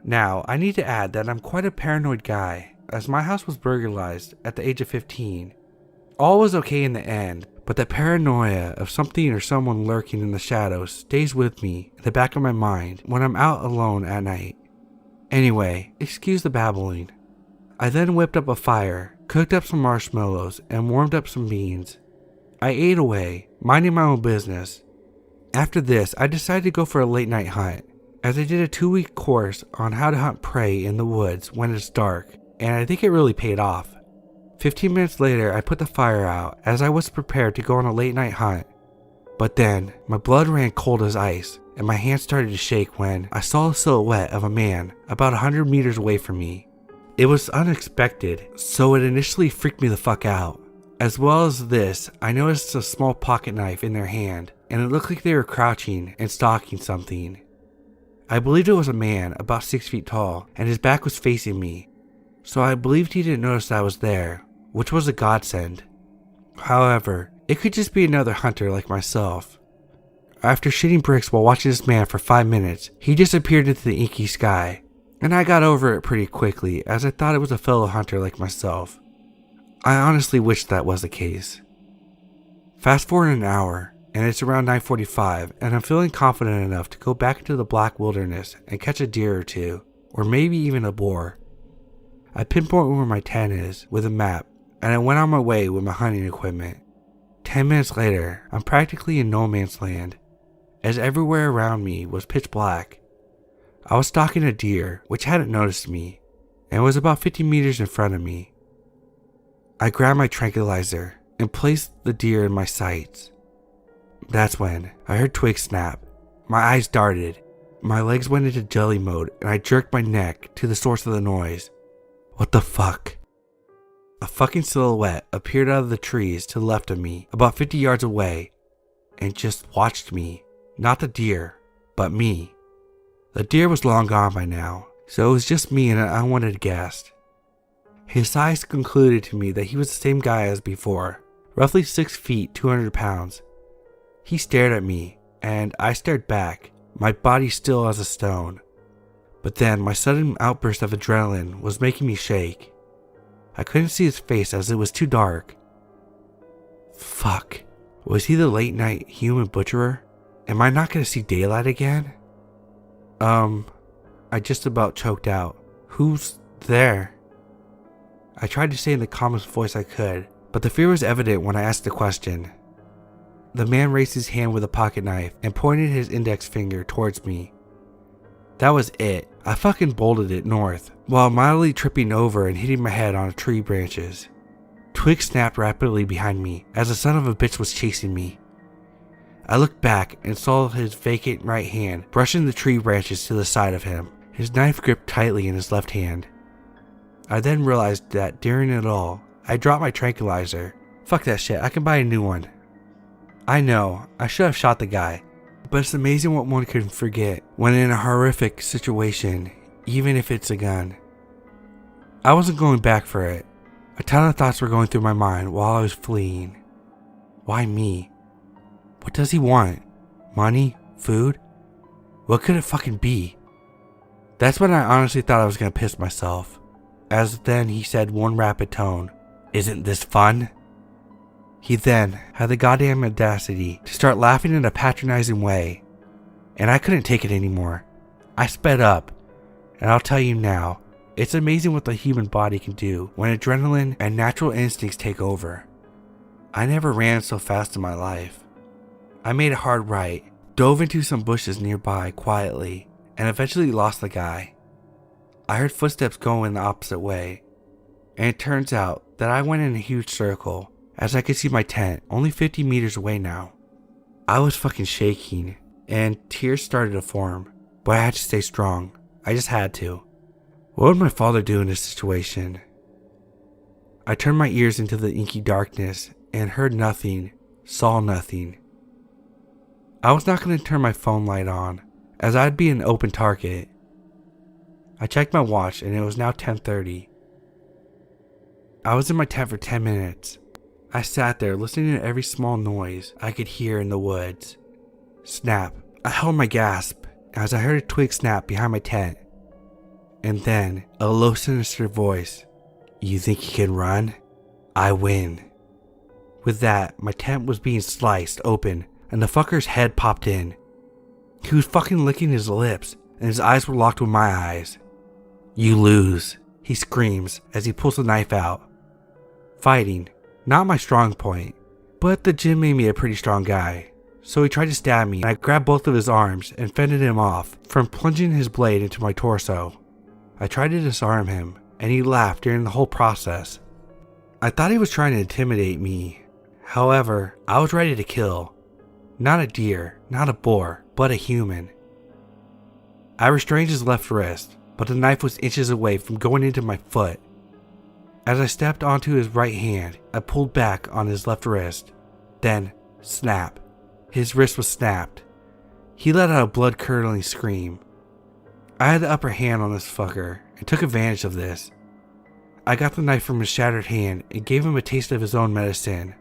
Now, I need to add that I'm quite a paranoid guy, as my house was burglarized at the age of 15. All was okay in the end, but the paranoia of something or someone lurking in the shadows stays with me in the back of my mind when I'm out alone at night. Anyway, excuse the babbling. I then whipped up a fire, cooked up some marshmallows, and warmed up some beans. I ate away, minding my own business. After this, I decided to go for a late night hunt, as I did a 2-week course on how to hunt prey in the woods when it's dark, and I think it really paid off. 15 minutes later, I put the fire out as I was prepared to go on a late night hunt. But then, my blood ran cold as ice, and my hands started to shake when I saw a silhouette of a man about 100 meters away from me. It was unexpected, so it initially freaked me the fuck out. As well as this, I noticed a small pocket knife in their hand, and it looked like they were crouching and stalking something. I believed it was a man about 6 feet tall, and his back was facing me, so I believed he didn't notice I was there, which was a godsend. However, it could just be another hunter like myself. After shooting bricks while watching this man for 5 minutes, he disappeared into the inky sky, and I got over it pretty quickly as I thought it was a fellow hunter like myself. I honestly wish that was the case. Fast forward an hour, and it's around 9:45, and I'm feeling confident enough to go back into the black wilderness and catch a deer or two, or maybe even a boar. I pinpoint where my tent is with a map, and I went on my way with my hunting equipment. 10 minutes later, I'm practically in no man's land, as everywhere around me was pitch black. I was stalking a deer, which hadn't noticed me, and was about 50 meters in front of me. I grabbed my tranquilizer and placed the deer in my sights. That's when I heard twigs snap. My eyes darted, my legs went into jelly mode, and I jerked my neck to the source of the noise. What the fuck? A fucking silhouette appeared out of the trees to the left of me, about 50 yards away, and just watched me. Not the deer, but me. The deer was long gone by now, so it was just me and an unwanted guest. His eyes concluded to me that he was the same guy as before, roughly 6 feet, 200 pounds. He stared at me, and I stared back, my body still as a stone. But then my sudden outburst of adrenaline was making me shake. I couldn't see his face as it was too dark. Fuck, was he the late night human butcherer? Am I not gonna see daylight again? I just about choked out. Who's there? I tried to say in the calmest voice I could, but the fear was evident when I asked the question. The man raised his hand with a pocket knife and pointed his index finger towards me. That was it. I fucking bolted it north, while mildly tripping over and hitting my head on tree branches. Twigs snapped rapidly behind me as the son of a bitch was chasing me. I looked back and saw his vacant right hand brushing the tree branches to the side of him, his knife gripped tightly in his left hand. I then realized that during it all, I dropped my tranquilizer. Fuck that shit, I can buy a new one. I know, I should have shot the guy, but it's amazing what one can forget when in a horrific situation, even if it's a gun. I wasn't going back for it. A ton of thoughts were going through my mind while I was fleeing. Why me? What does he want? Money? Food? What could it fucking be? That's when I honestly thought I was gonna piss myself. As then he said one rapid tone, "Isn't this fun?" He then had the goddamn audacity to start laughing in a patronizing way, and I couldn't take it anymore. I sped up, and I'll tell you now, it's amazing what the human body can do when adrenaline and natural instincts take over. I never ran so fast in my life. I made a hard right, dove into some bushes nearby quietly, and eventually lost the guy. I heard footsteps going the opposite way, and it turns out that I went in a huge circle as I could see my tent only 50 meters away now. I was fucking shaking, and tears started to form, but I had to stay strong. I just had to. What would my father do in this situation? I turned my ears into the inky darkness and heard nothing, saw nothing. I was not going to turn my phone light on, as I'd be an open target. I checked my watch and it was now 10:30. I was in my tent for 10 minutes. I sat there listening to every small noise I could hear in the woods. Snap. I held my gasp as I heard a twig snap behind my tent. And then a low sinister voice. "You think you can run? I win." With that, my tent was being sliced open and the fucker's head popped in. He was fucking licking his lips and his eyes were locked with my eyes. "You lose," he screams as he pulls the knife out. Fighting, not my strong point, but the gym made me a pretty strong guy. So he tried to stab me and I grabbed both of his arms and fended him off from plunging his blade into my torso. I tried to disarm him and he laughed during the whole process. I thought he was trying to intimidate me. However, I was ready to kill. Not a deer, not a boar, but a human. I restrained his left wrist, but the knife was inches away from going into my foot. As I stepped onto his right hand, I pulled back on his left wrist. Then, snap. His wrist was snapped. He let out a blood-curdling scream. I had the upper hand on this fucker and took advantage of this. I got the knife from his shattered hand and gave him a taste of his own medicine.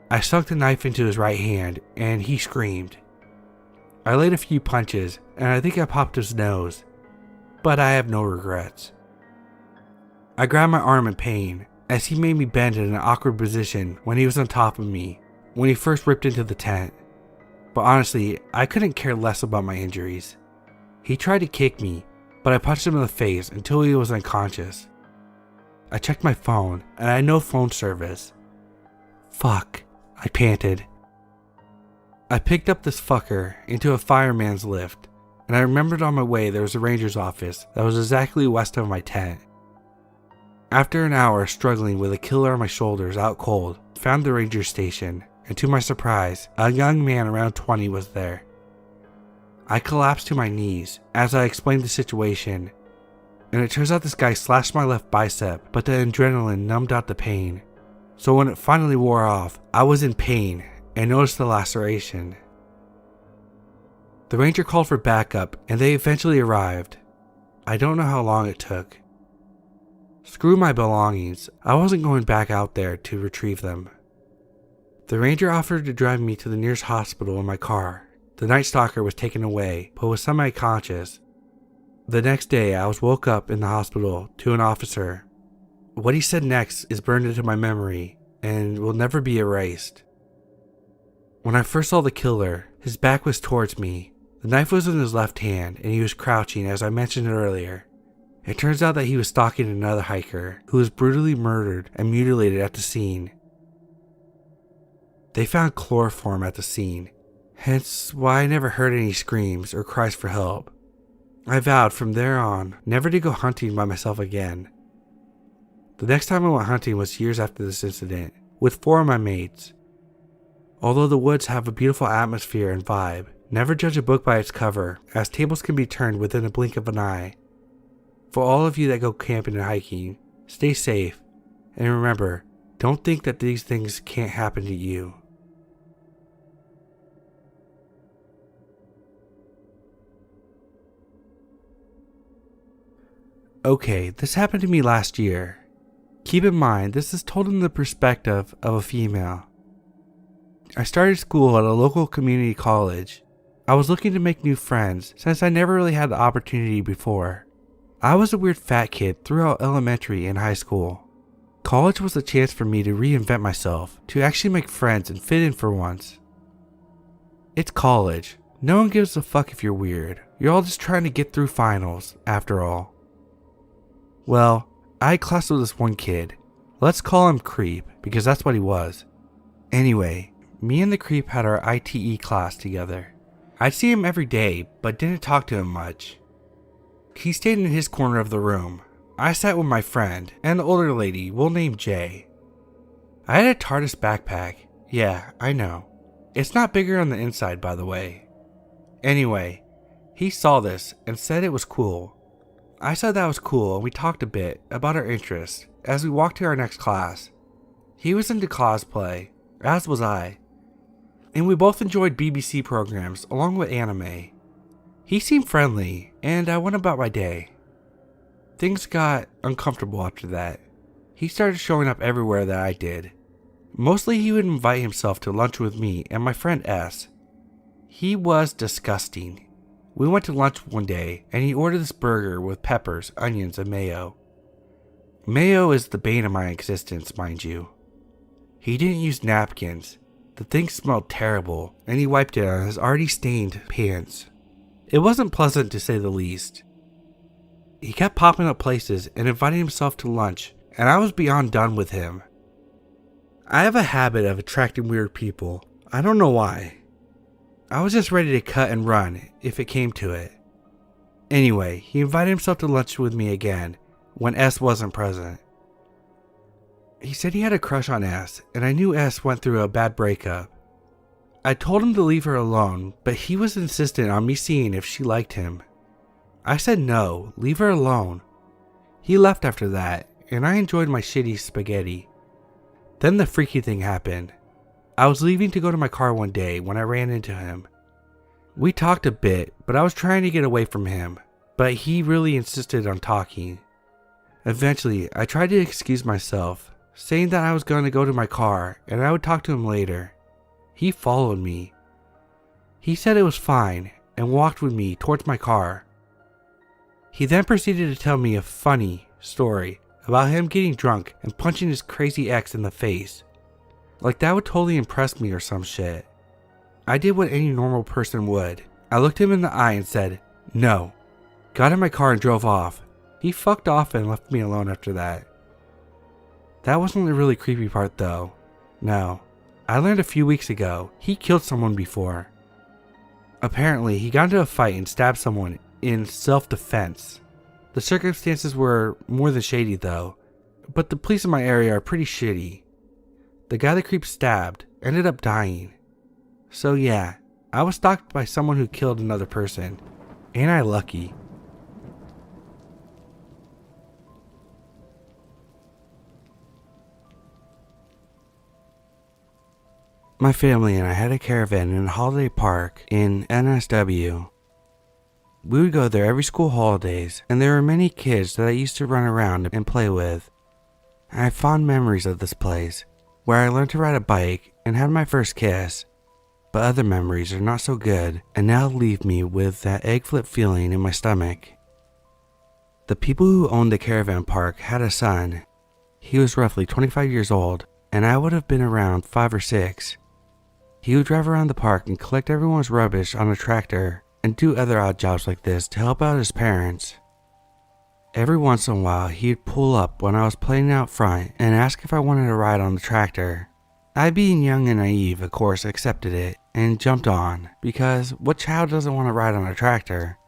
I sunk the knife into his right hand and he screamed. I laid a few punches and I think I popped his nose, but I have no regrets. I grabbed my arm in pain as he made me bend in an awkward position when he was on top of me when he first ripped into the tent. But honestly, I couldn't care less about my injuries. He tried to kick me, but I punched him in the face until he was unconscious. I checked my phone and I had no phone service. Fuck, I panted. I picked up this fucker into a fireman's lift, and I remembered on my way there was a ranger's office that was exactly west of my tent. After an hour struggling with a killer on my shoulders out cold, found the ranger station, and to my surprise, a young man around 20 was there. I collapsed to my knees as I explained the situation, and it turns out this guy slashed my left bicep, but the adrenaline numbed out the pain. So when it finally wore off, I was in pain and noticed the laceration. The ranger called for backup and they eventually arrived. I don't know how long it took. Screw my belongings, I wasn't going back out there to retrieve them. The ranger offered to drive me to the nearest hospital in my car. The Night Stalker was taken away, but was semi-conscious. The next day, I was woke up in the hospital to an officer. What he said next is burned into my memory and will never be erased. When I first saw the killer, his back was towards me. The knife was in his left hand and he was crouching as I mentioned earlier. It turns out that he was stalking another hiker who was brutally murdered and mutilated at the scene. They found chloroform at the scene, hence why I never heard any screams or cries for help. I vowed from there on never to go hunting by myself again. The next time I went hunting was years after this incident, with 4 of my mates. Although the woods have a beautiful atmosphere and vibe, never judge a book by its cover, as tables can be turned within a blink of an eye. For all of you that go camping and hiking, stay safe, and remember, don't think that these things can't happen to you. Okay, this happened to me last year. Keep in mind, this is told in the perspective of a female. I started school at a local community college. I was looking to make new friends since I never really had the opportunity before. I was a weird fat kid throughout elementary and high school. College was a chance for me to reinvent myself, to actually make friends and fit in for once. It's college. No one gives a fuck if you're weird. You're all just trying to get through finals, after all. Well, I had class with this one kid. Let's call him Creep, because that's what he was. Anyway, me and the Creep had our ITE class together. I'd see him every day, but didn't talk to him much. He stayed in his corner of the room. I sat with my friend, an older lady we'll name Jay. I had a TARDIS backpack. Yeah, I know. It's not bigger on the inside, by the way. Anyway, he saw this and said it was cool. I said that was cool and we talked a bit about our interests as we walked to our next class. He was into cosplay, as was I, and we both enjoyed BBC programs along with anime. He seemed friendly, and I went about my day. Things got uncomfortable after that. He started showing up everywhere that I did. Mostly he would invite himself to lunch with me and my friend S. He was disgusting. We went to lunch one day, and he ordered this burger with peppers, onions, and mayo. Mayo is the bane of my existence, mind you. He didn't use napkins. The thing smelled terrible, and he wiped it on his already stained pants. It wasn't pleasant to say the least. He kept popping up places and inviting himself to lunch, and I was beyond done with him. I have a habit of attracting weird people. I don't know why. I was just ready to cut and run if it came to it. Anyway, he invited himself to lunch with me again when S wasn't present. He said he had a crush on S, and I knew S went through a bad breakup. I told him to leave her alone, but he was insistent on me seeing if she liked him. I said no, leave her alone. He left after that, and I enjoyed my shitty spaghetti. Then the freaky thing happened. I was leaving to go to my car one day when I ran into him. We talked a bit, but I was trying to get away from him, but he really insisted on talking. Eventually, I tried to excuse myself, saying that I was going to go to my car and I would talk to him later. He followed me. He said it was fine and walked with me towards my car. He then proceeded to tell me a funny story about him getting drunk and punching his crazy ex in the face. Like that would totally impress me or some shit. I did what any normal person would. I looked him in the eye and said, no. Got in my car and drove off. He fucked off and left me alone after that. That wasn't the really creepy part though. No. I learned a few weeks ago, he killed someone before. Apparently, he got into a fight and stabbed someone in self-defense. The circumstances were more than shady though, but the police in my area are pretty shitty. The guy the Creep stabbed ended up dying. So yeah, I was stalked by someone who killed another person. Ain't I lucky? My family and I had a caravan in a holiday park in NSW. We would go there every school holidays, and there were many kids that I used to run around and play with. I have fond memories of this place, where I learned to ride a bike and had my first kiss, but other memories are not so good and now leave me with that egg flip feeling in my stomach. The people who owned the caravan park had a son. He was roughly 25 years old, and I would have been around 5 or 6. He would drive around the park and collect everyone's rubbish on a tractor and do other odd jobs like this to help out his parents. Every once in a while, he'd pull up when I was playing out front and ask if I wanted to ride on the tractor. I, being young and naive, of course, accepted it and jumped on, because what child doesn't want to ride on a tractor?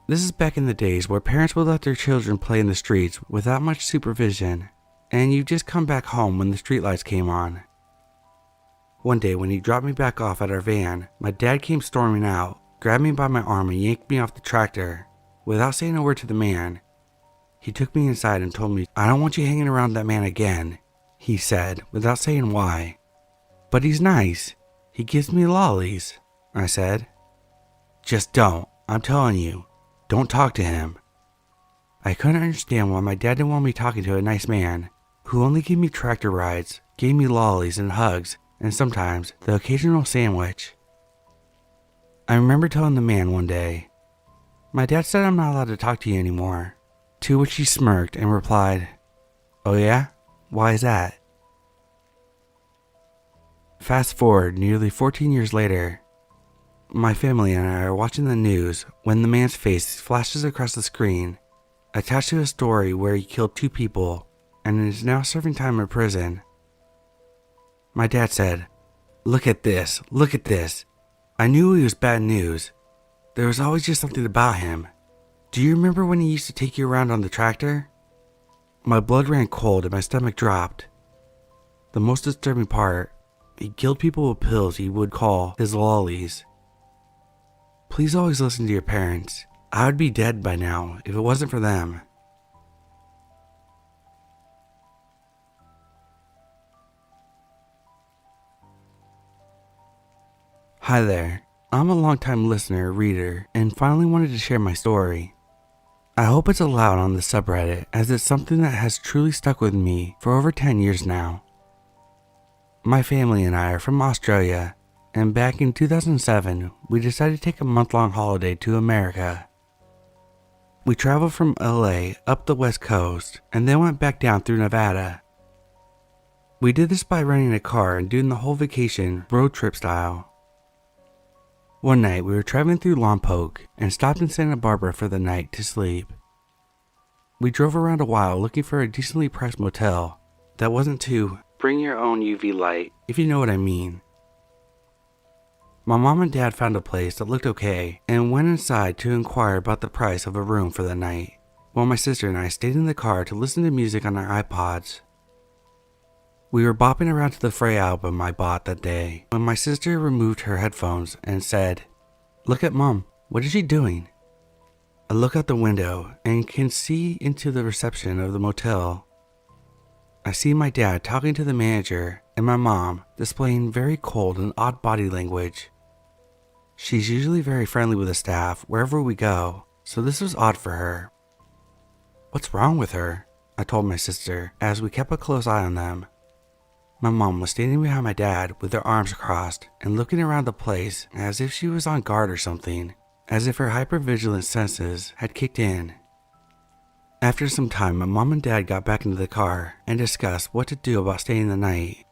This is back in the days where parents would let their children play in the streets without much supervision, and you'd just come back home when the streetlights came on. One day when he dropped me back off at our van, my dad came storming out, grabbed me by my arm and yanked me off the tractor. Without saying a word to the man, he took me inside and told me, "I don't want you hanging around that man again," he said, without saying why. "But he's nice. He gives me lollies," I said. "Just don't. I'm telling you. Don't talk to him." I couldn't understand why my dad didn't want me talking to a nice man who only gave me tractor rides, gave me lollies and hugs, and sometimes the occasional sandwich. I remember telling the man one day, "My dad said I'm not allowed to talk to you anymore," to which he smirked and replied, "Oh yeah? Why is that?" Fast forward nearly 14 years later, my family and I are watching the news when the man's face flashes across the screen, attached to a story where he killed 2 people and is now serving time in prison. My dad said, look at this. I knew he was bad news. There was always just something about him. Do you remember when he used to take you around on the tractor?" My blood ran cold and my stomach dropped. The most disturbing part, he killed people with pills he would call his lollies. Please always listen to your parents. I would be dead by now if it wasn't for them. Hi there. I'm a longtime listener, reader, and finally wanted to share my story. I hope it's allowed on the subreddit, as it's something that has truly stuck with me for over 10 years now. My family and I are from Australia, and back in 2007, we decided to take a month-long holiday to America. We traveled from LA up the west coast, and then went back down through Nevada. We did this by renting a car and doing the whole vacation road trip style. One night we were traveling through Lompoc and stopped in Santa Barbara for the night to sleep. We drove around a while looking for a decently priced motel that wasn't too bring your own UV light, if you know what I mean. My mom and dad found a place that looked okay and went inside to inquire about the price of a room for the night, while my sister and I stayed in the car to listen to music on our iPods. We were bopping around to the Frey album I bought that day when my sister removed her headphones and said, "Look at Mom, what is she doing?" I look out the window and can see into the reception of the motel. I see my dad talking to the manager and my mom displaying very cold and odd body language. She's usually very friendly with the staff wherever we go, so this was odd for her. "What's wrong with her?" I told my sister as we kept a close eye on them. My mom was standing behind my dad with her arms crossed and looking around the place as if she was on guard or something, as if her hypervigilant senses had kicked in. After some time, my mom and dad got back into the car and discussed what to do about staying the night.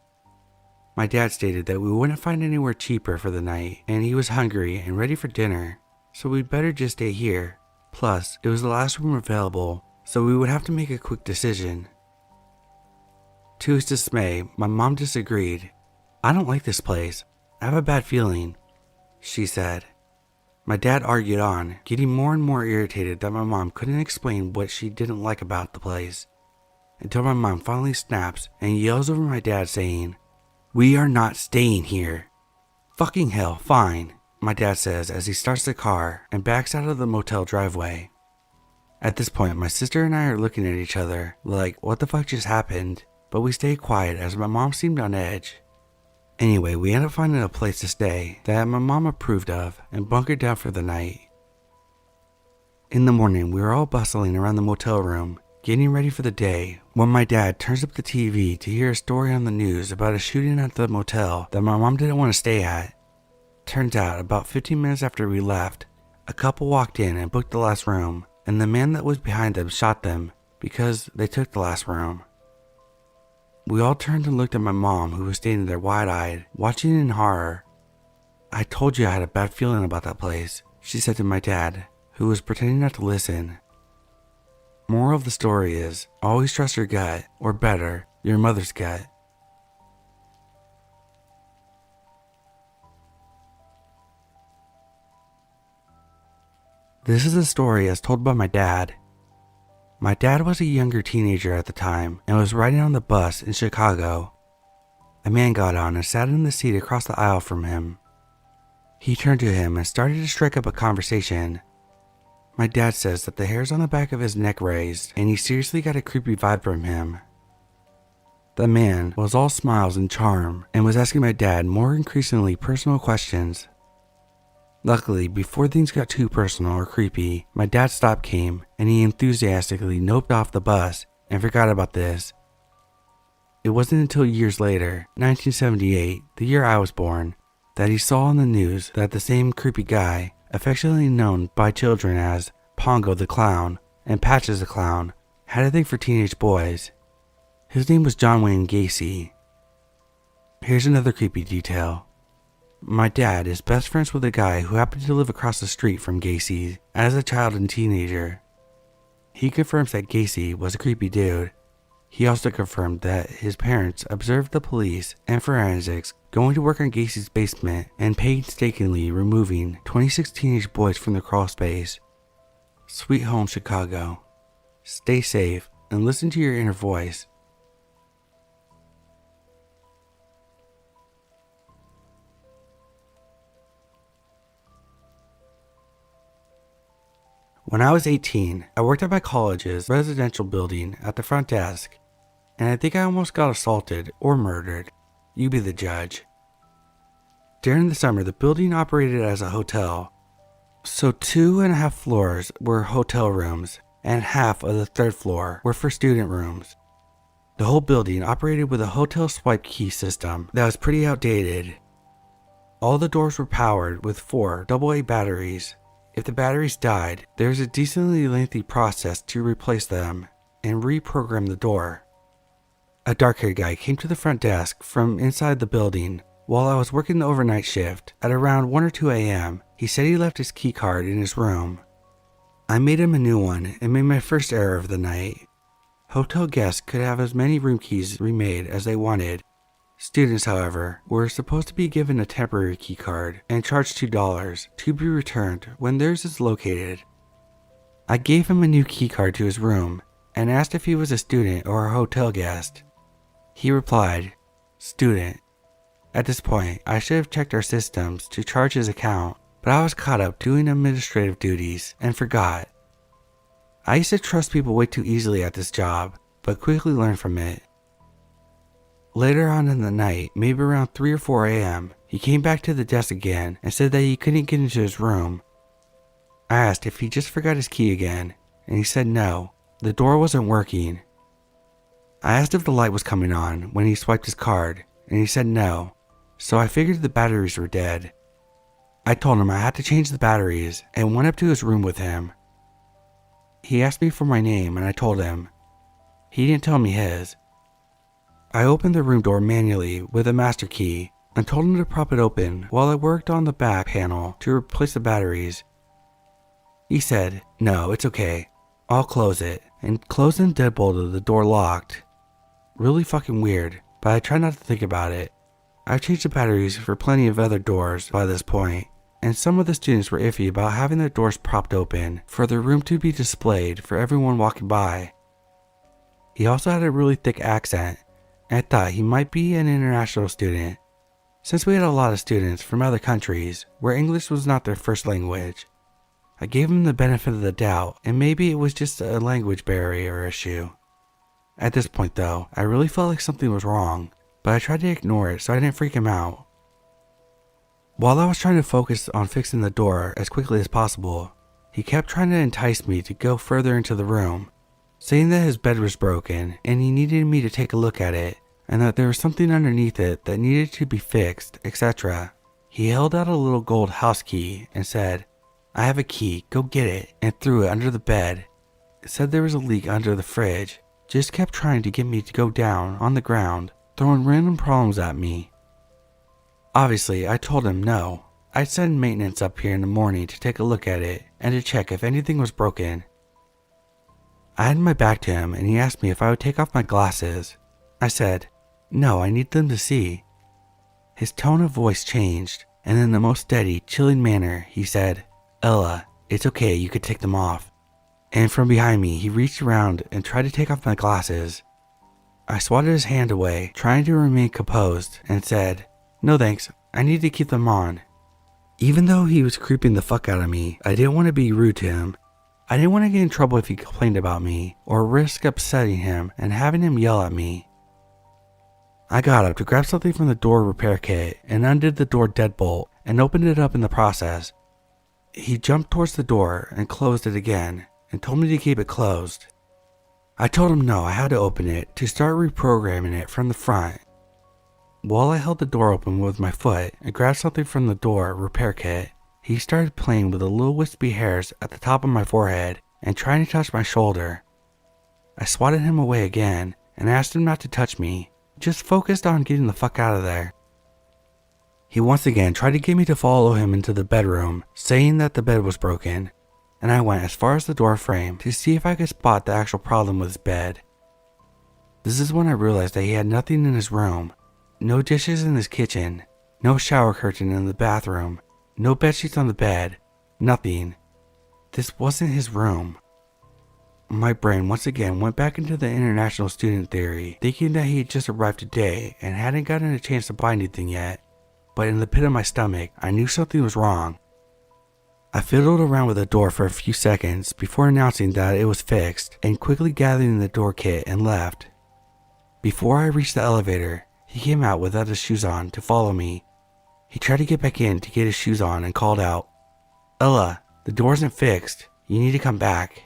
My dad stated that we wouldn't find anywhere cheaper for the night and he was hungry and ready for dinner, so we'd better just stay here. Plus, it was the last room available, so we would have to make a quick decision. To his dismay, my mom disagreed. "I don't like this place. I have a bad feeling," she said. My dad argued on, getting more and more irritated that my mom couldn't explain what she didn't like about the place, until my mom finally snaps and yells over my dad saying, "We are not staying here." "Fucking hell, fine," my dad says as he starts the car and backs out of the motel driveway. At this point, my sister and I are looking at each other like, what the fuck just happened? But we stayed quiet as my mom seemed on edge. Anyway, we ended up finding a place to stay that my mom approved of and bunkered down for the night. In the morning, we were all bustling around the motel room, getting ready for the day, when my dad turns up the TV to hear a story on the news about a shooting at the motel that my mom didn't want to stay at. Turns out, about 15 minutes after we left, a couple walked in and booked the last room, and the man that was behind them shot them because they took the last room. We all turned and looked at my mom, who was standing there wide-eyed, watching in horror. "I told you I had a bad feeling about that place," she said to my dad, who was pretending not to listen. Moral of the story is, always trust your gut, or better, your mother's gut. This is a story as told by my dad. My dad was a younger teenager at the time and was riding on the bus in Chicago. A man got on and sat in the seat across the aisle from him. He turned to him and started to strike up a conversation. My dad says that the hairs on the back of his neck raised and he seriously got a creepy vibe from him. The man was all smiles and charm and was asking my dad more increasingly personal questions. Luckily, before things got too personal or creepy, my dad's stop came and he enthusiastically noped off the bus and forgot about this. It wasn't until years later, 1978, the year I was born, that he saw on the news that the same creepy guy, affectionately known by children as Pongo the Clown and Patches the Clown, had a thing for teenage boys. His name was John Wayne Gacy. Here's another creepy detail. My dad is best friends with a guy who happened to live across the street from Gacy as a child and teenager. He confirms that Gacy was a creepy dude. He also confirmed that his parents observed the police and forensics going to work on Gacy's basement and painstakingly removing 26 teenage boys from the crawl space. Sweet home, Chicago. Stay safe and listen to your inner voice. When I was 18, I worked at my college's residential building at the front desk, and I think I almost got assaulted or murdered. You be the judge. During the summer, the building operated as a hotel, so 2.5 floors were hotel rooms, and half of the third floor were for student rooms. The whole building operated with a hotel swipe key system that was pretty outdated. All the doors were powered with 4 AA batteries. If the batteries died, there was a decently lengthy process to replace them and reprogram the door. A dark-haired guy came to the front desk from inside the building while I was working the overnight shift. At around 1 or 2 a.m., he said he left his key card in his room. I made him a new one and made my first error of the night. Hotel guests could have as many room keys remade as they wanted. Students, however, were supposed to be given a temporary key card and charged $2 to be returned when theirs is located. I gave him a new key card to his room and asked if he was a student or a hotel guest. He replied, "Student." At this point, I should have checked our systems to charge his account, but I was caught up doing administrative duties and forgot. I used to trust people way too easily at this job, but quickly learned from it. Later on in the night, maybe around 3 or 4 a.m., he came back to the desk again and said that he couldn't get into his room. I asked if he just forgot his key again, and he said no, the door wasn't working. I asked if the light was coming on when he swiped his card, and he said no, so I figured the batteries were dead. I told him I had to change the batteries and went up to his room with him. He asked me for my name and I told him. He didn't tell me his. I opened the room door manually with a master key and told him to prop it open while I worked on the back panel to replace the batteries. He said, "No, it's okay. I'll close it," and closed and deadbolted the door locked. Really fucking weird, but I tried not to think about it. I've changed the batteries for plenty of other doors by this point, and some of the students were iffy about having their doors propped open for the room to be displayed for everyone walking by. He also had a really thick accent, and I thought he might be an international student, since we had a lot of students from other countries where English was not their first language. I gave him the benefit of the doubt, and maybe it was just a language barrier issue. At this point though, I really felt like something was wrong, but I tried to ignore it so I didn't freak him out. While I was trying to focus on fixing the door as quickly as possible, he kept trying to entice me to go further into the room, saying that his bed was broken and he needed me to take a look at it, and that there was something underneath it that needed to be fixed, etc. He held out a little gold house key and said, "I have a key, go get it," and threw it under the bed. It said there was a leak under the fridge, just kept trying to get me to go down on the ground, throwing random problems at me. Obviously, I told him no. I'd send maintenance up here in the morning to take a look at it and to check if anything was broken. I had my back to him and he asked me if I would take off my glasses. I said, "No, I need them to see." His tone of voice changed, and in the most steady, chilling manner, he said, "Ella, it's okay, you could take them off." And from behind me, he reached around and tried to take off my glasses. I swatted his hand away, trying to remain composed, and said, "No thanks, I need to keep them on." Even though he was creeping the fuck out of me, I didn't want to be rude to him. I didn't want to get in trouble if he complained about me, or risk upsetting him and having him yell at me. I got up to grab something from the door repair kit and undid the door deadbolt and opened it up in the process. He jumped towards the door and closed it again and told me to keep it closed. I told him no, I had to open it to start reprogramming it from the front. While I held the door open with my foot and grabbed something from the door repair kit, he started playing with the little wispy hairs at the top of my forehead and trying to touch my shoulder. I swatted him away again and asked him not to touch me, just focused on getting the fuck out of there. He once again tried to get me to follow him into the bedroom, saying that the bed was broken, and I went as far as the door frame to see if I could spot the actual problem with his bed. This is when I realized that he had nothing in his room. No dishes in his kitchen, no shower curtain in the bathroom, no bedsheets on the bed, nothing. This wasn't his room. My brain once again went back into the international student theory, thinking that he had just arrived today and hadn't gotten a chance to buy anything yet. But in the pit of my stomach, I knew something was wrong. I fiddled around with the door for a few seconds before announcing that it was fixed and quickly gathering the door kit and left. Before I reached the elevator, he came out without his shoes on to follow me. He tried to get back in to get his shoes on and called out, "Ella, the door isn't fixed. You need to come back."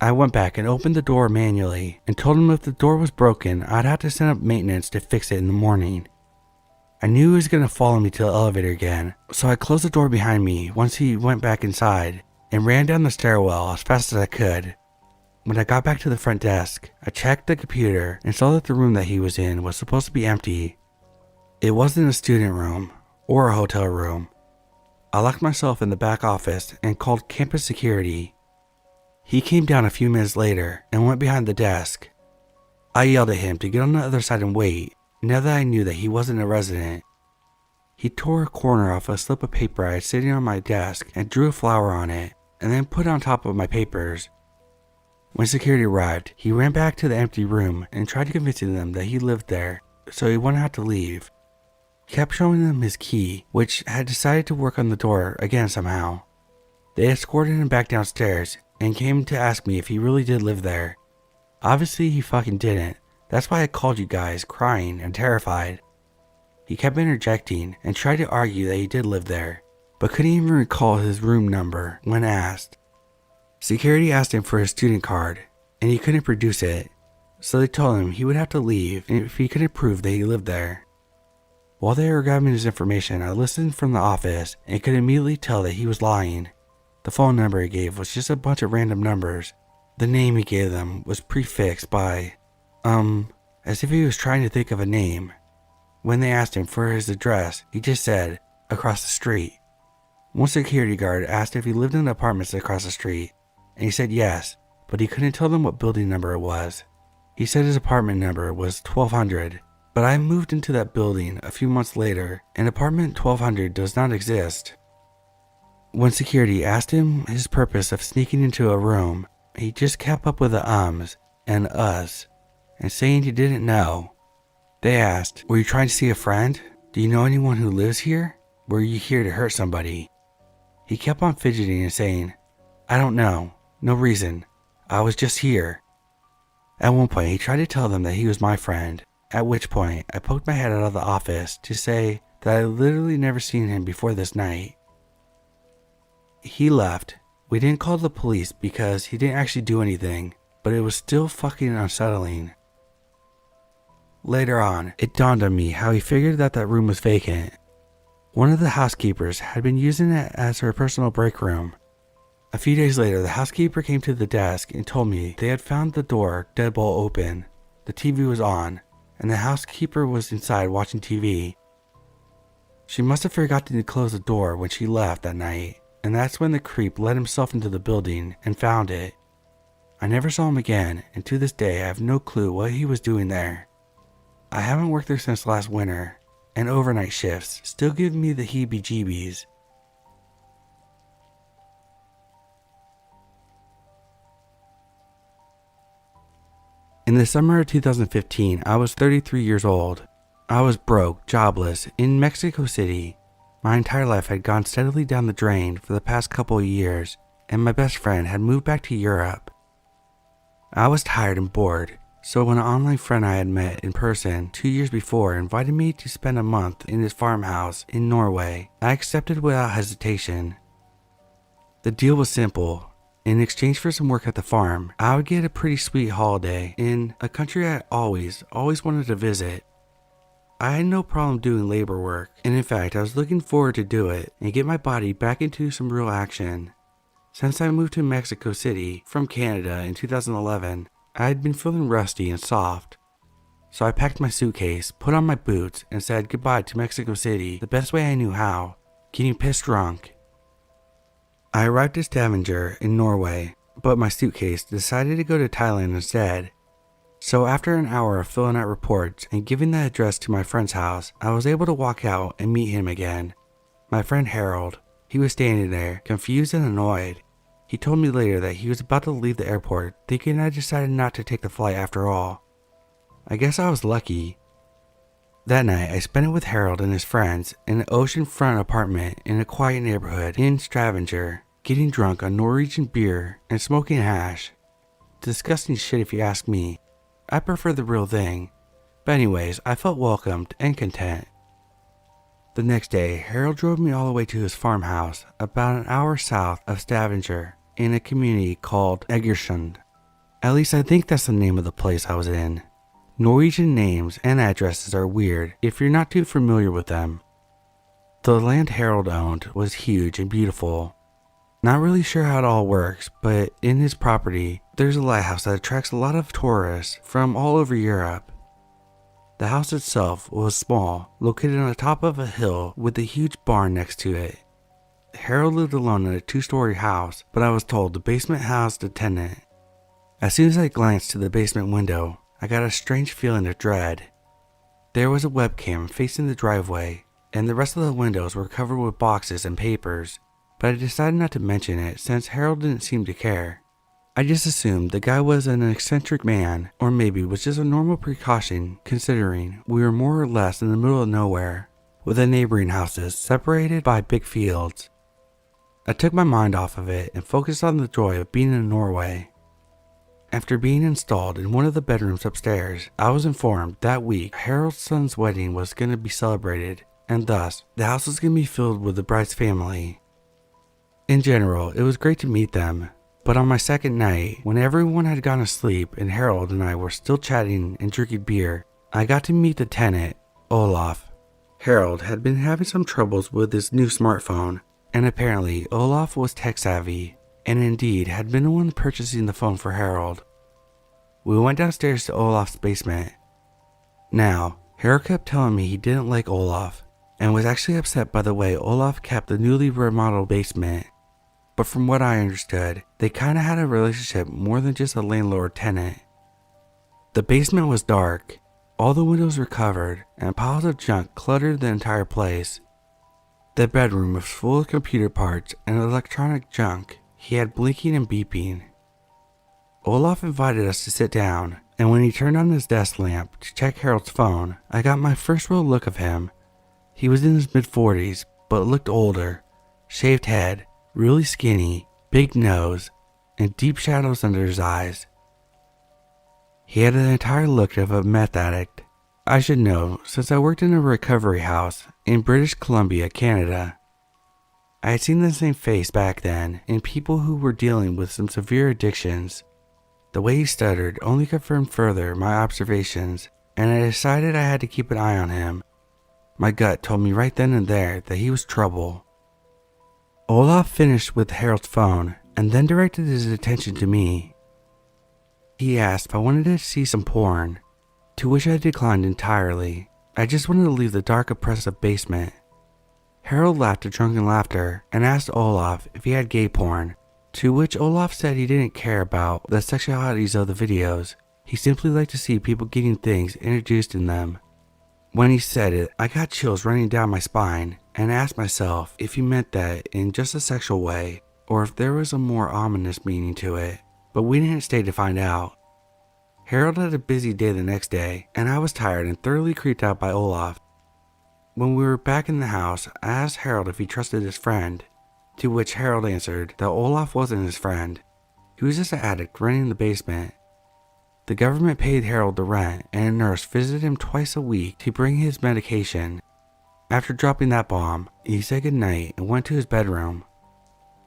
I went back and opened the door manually and told him if the door was broken, I'd have to send up maintenance to fix it in the morning. I knew he was going to follow me to the elevator again, so I closed the door behind me once he went back inside and ran down the stairwell as fast as I could. When I got back to the front desk, I checked the computer and saw that the room that he was in was supposed to be empty. It wasn't a student room or a hotel room. I locked myself in the back office and called campus security. He came down a few minutes later and went behind the desk. I yelled at him to get on the other side and wait, now that I knew that he wasn't a resident. He tore a corner off a slip of paper I had sitting on my desk and drew a flower on it, and then put it on top of my papers. When security arrived, he ran back to the empty room and tried convincing them that he lived there, so he wouldn't have to leave. He kept showing them his key, which had decided to work on the door again somehow. They escorted him back downstairs and came to ask me if he really did live there. Obviously he fucking didn't. That's why I called you guys, crying and terrified. He kept interjecting and tried to argue that he did live there, but couldn't even recall his room number when asked. Security asked him for his student card, and he couldn't produce it, so they told him he would have to leave if he couldn't prove that he lived there. While they were grabbing his information, I listened from the office and could immediately tell that he was lying. The phone number he gave was just a bunch of random numbers. The name he gave them was prefixed by, as if he was trying to think of a name. When they asked him for his address, he just said, "across the street." One security guard asked if he lived in the apartments across the street, and he said yes, but he couldn't tell them what building number it was. He said his apartment number was 1200, but I moved into that building a few months later, and apartment 1200 does not exist. When security asked him his purpose of sneaking into a room, he just kept up with the ums and us, and saying he didn't know. They asked, "Were you trying to see a friend? Do you know anyone who lives here? Were you here to hurt somebody?" He kept on fidgeting and saying, "I don't know. No reason. I was just here." At one point, he tried to tell them that he was my friend, at which point I poked my head out of the office to say that I literally never seen him before this night. He left. We didn't call the police because he didn't actually do anything, but it was still fucking unsettling. Later on, it dawned on me how he figured that room was vacant. One of the housekeepers had been using it as her personal break room. A few days later, the housekeeper came to the desk and told me they had found the door deadbolt open, the TV was on, and the housekeeper was inside watching TV. She must have forgotten to close the door when she left that night, and that's when the creep let himself into the building and found it. I never saw him again, and to this day I have no clue what he was doing there. I haven't worked there since last winter, and overnight shifts still give me the heebie-jeebies. In the summer of 2015, I was 33 years old. I was broke, jobless, in Mexico City. My entire life had gone steadily down the drain for the past couple of years, and my best friend had moved back to Europe. I was tired and bored, so when an online friend I had met in person 2 years before invited me to spend a month in his farmhouse in Norway, I accepted without hesitation. The deal was simple. In exchange for some work at the farm, I would get a pretty sweet holiday in a country I always wanted to visit. I had no problem doing labor work, and in fact I was looking forward to do it and get my body back into some real action. Since I moved to Mexico City from Canada in 2011, I had been feeling rusty and soft. So I packed my suitcase, put on my boots, and said goodbye to Mexico City the best way I knew how, getting pissed drunk. I arrived at Stavanger in Norway, but my suitcase decided to go to Thailand instead. So after an hour of filling out reports and giving the address to my friend's house, I was able to walk out and meet him again. My friend Harold. He was standing there, confused and annoyed. He told me later that he was about to leave the airport, thinking I decided not to take the flight after all. I guess I was lucky. That night, I spent it with Harold and his friends in an oceanfront apartment in a quiet neighborhood in Stavanger, getting drunk on Norwegian beer and smoking hash. Disgusting shit if you ask me. I prefer the real thing. But anyways, I felt welcomed and content. The next day, Harold drove me all the way to his farmhouse, about an hour south of Stavanger, in a community called Egersund. At least I think that's the name of the place I was in. Norwegian names and addresses are weird if you're not too familiar with them. The land Harold owned was huge and beautiful. Not really sure how it all works, but in his property, there's a lighthouse that attracts a lot of tourists from all over Europe. The house itself was small, located on the top of a hill with a huge barn next to it. Harold lived alone in a 2-story house, but I was told the basement housed a tenant. As soon as I glanced to the basement window, I got a strange feeling of dread. There was a webcam facing the driveway, and the rest of the windows were covered with boxes and papers, but I decided not to mention it since Harold didn't seem to care. I just assumed the guy was an eccentric man, or maybe was just a normal precaution considering we were more or less in the middle of nowhere, with the neighboring houses separated by big fields. I took my mind off of it and focused on the joy of being in Norway. After being installed in one of the bedrooms upstairs, I was informed that week Harold's son's wedding was going to be celebrated, and thus, the house was going to be filled with the bride's family. In general, it was great to meet them, but on my second night, when everyone had gone to sleep and Harold and I were still chatting and drinking beer, I got to meet the tenant, Olaf. Harold had been having some troubles with his new smartphone, and apparently Olaf was tech-savvy, and indeed had been the one purchasing the phone for Harold. We went downstairs to Olaf's basement. Now, Harold kept telling me he didn't like Olaf, and was actually upset by the way Olaf kept the newly remodeled basement. But from what I understood, they kinda had a relationship more than just a landlord-tenant. The basement was dark, all the windows were covered, and piles of junk cluttered the entire place. The bedroom was full of computer parts and electronic junk he had blinking and beeping. Olaf invited us to sit down, and when he turned on his desk lamp to check Harold's phone, I got my first real look of him. He was in his mid-40s, but looked older, shaved head, really skinny, big nose, and deep shadows under his eyes. He had the entire look of a meth addict. I should know, since I worked in a recovery house in British Columbia, Canada. I had seen the same face back then in people who were dealing with some severe addictions. The way he stuttered only confirmed further my observations, and I decided I had to keep an eye on him. My gut told me right then and there that he was trouble. Olaf finished with Harold's phone and then directed his attention to me. He asked if I wanted to see some porn, to which I declined entirely. I just wanted to leave the dark, oppressive basement. Harold laughed a drunken laughter and asked Olaf if he had gay porn, To which Olaf said he didn't care about the sexualities of the videos. He simply liked to see people getting things introduced in them. When he said it, I got chills running down my spine and asked myself if he meant that in just a sexual way or if there was a more ominous meaning to it, but we didn't stay to find out. Harold had a busy day the next day, and I was tired and thoroughly creeped out by Olaf. When we were back in the house, I asked Harold if he trusted his friend, to which Harold answered that Olaf wasn't his friend. He was just an addict renting the basement. The government paid Harold the rent, and a nurse visited him twice a week to bring his medication. After dropping that bomb, he said goodnight and went to his bedroom.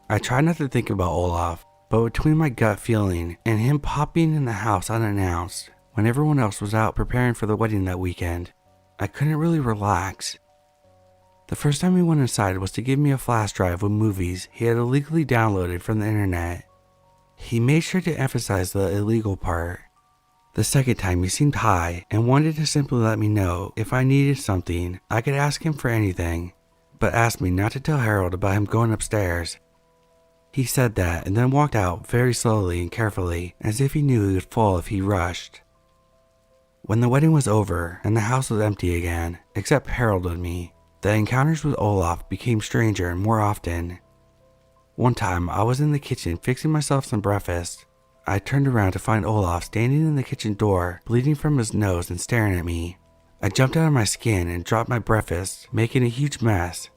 I tried not to think about Olaf, but between my gut feeling and him popping in the house unannounced when everyone else was out preparing for the wedding that weekend, I couldn't really relax. The first time he went inside was to give me a flash drive with movies he had illegally downloaded from the internet. He made sure to emphasize the illegal part. The second time he seemed high and wanted to simply let me know if I needed something, I could ask him for anything, but asked me not to tell Harold about him going upstairs. He said that and then walked out very slowly and carefully, as if he knew he would fall if he rushed. When the wedding was over and the house was empty again, except Harold and me, the encounters with Olaf became stranger and more often. One time I was in the kitchen fixing myself some breakfast. I turned around to find Olaf standing in the kitchen door, bleeding from his nose and staring at me. I jumped out of my skin and dropped my breakfast, making a huge mess.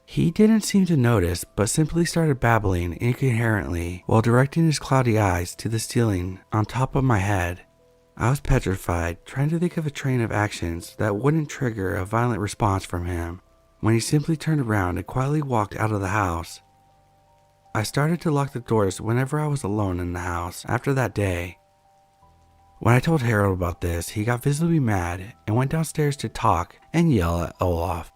He didn't seem to notice, but simply started babbling incoherently while directing his cloudy eyes to the ceiling on top of my head. I was petrified, trying to think of a train of actions that wouldn't trigger a violent response from him, when he simply turned around and quietly walked out of the house. I started to lock the doors whenever I was alone in the house after that day. When I told Harold about this, he got visibly mad and went downstairs to talk and yell at Olaf.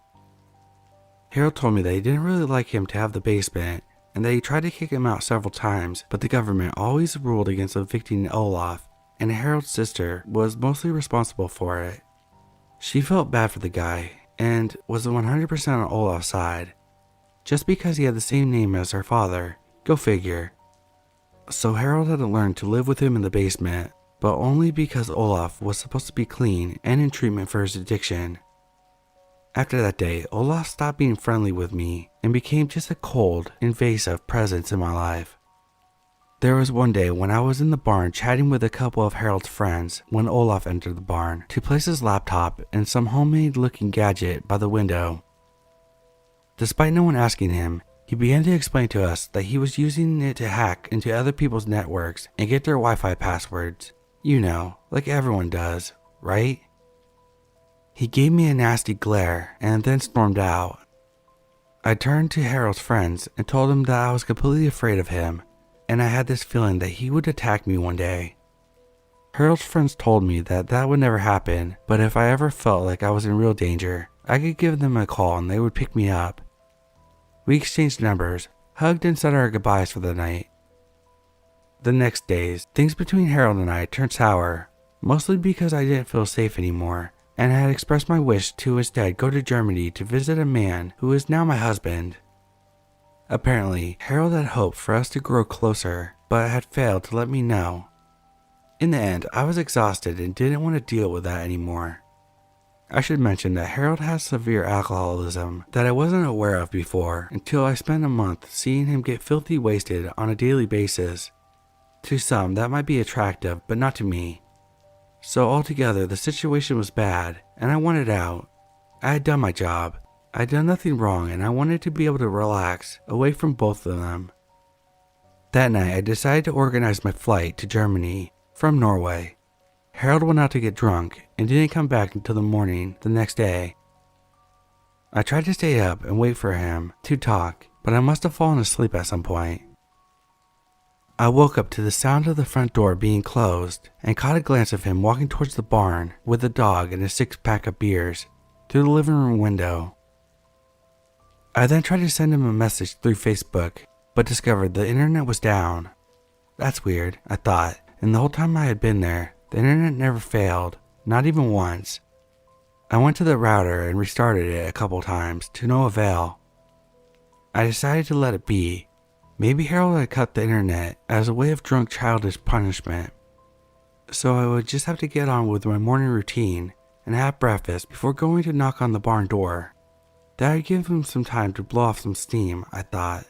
Harold told me that he didn't really like him to have the basement and that he tried to kick him out several times, but the government always ruled against evicting Olaf, and Harold's sister was mostly responsible for it. She felt bad for the guy and was 100% on Olaf's side, just because he had the same name as her father. Go figure. So Harold had to learn to live with him in the basement, but only because Olaf was supposed to be clean and in treatment for his addiction. After that day, Olaf stopped being friendly with me and became just a cold, invasive presence in my life. There was one day when I was in the barn chatting with a couple of Harold's friends when Olaf entered the barn to place his laptop and some homemade looking gadget by the window. Despite no one asking him, he began to explain to us that he was using it to hack into other people's networks and get their Wi-Fi passwords. You know, like everyone does, right? He gave me a nasty glare and then stormed out. I turned to Harold's friends and told him that I was completely afraid of him, and I had this feeling that he would attack me one day. Harold's friends told me that that would never happen, but if I ever felt like I was in real danger, I could give them a call and they would pick me up. We exchanged numbers, hugged and said our goodbyes for the night. The next days, things between Harold and I turned sour, mostly because I didn't feel safe anymore, and I had expressed my wish to instead go to Germany to visit a man who is now my husband. Apparently, Harold had hoped for us to grow closer, but had failed to let me know. In the end, I was exhausted and didn't want to deal with that anymore. I should mention that Harold has severe alcoholism that I wasn't aware of before until I spent a month seeing him get filthy wasted on a daily basis. To some, that might be attractive, but not to me. So altogether, the situation was bad, and I wanted out. I had done my job. I had done nothing wrong, and I wanted to be able to relax, away from both of them. That night, I decided to organize my flight to Germany from Norway. Harold went out to get drunk and didn't come back until the morning the next day. I tried to stay up and wait for him to talk, but I must have fallen asleep at some point. I woke up to the sound of the front door being closed and caught a glance of him walking towards the barn with the dog and a 6-pack of beers through the living room window. I then tried to send him a message through Facebook, but discovered the internet was down. That's weird, I thought, and the whole time I had been there, the internet never failed, not even once. I went to the router and restarted it a couple times to no avail. I decided to let it be. Maybe Harold had cut the internet as a way of drunk childish punishment. So I would just have to get on with my morning routine and have breakfast before going to knock on the barn door. That would give him some time to blow off some steam, I thought.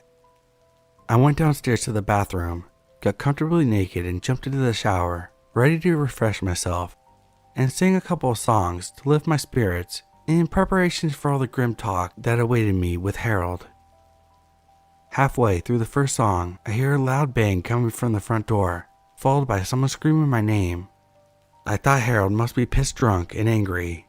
I went downstairs to the bathroom, got comfortably naked and jumped into the shower, ready to refresh myself, and sang a couple of songs to lift my spirits in preparation for all the grim talk that awaited me with Harold. Halfway through the first song, I hear a loud bang coming from the front door, followed by someone screaming my name. I thought Harold must be pissed drunk and angry.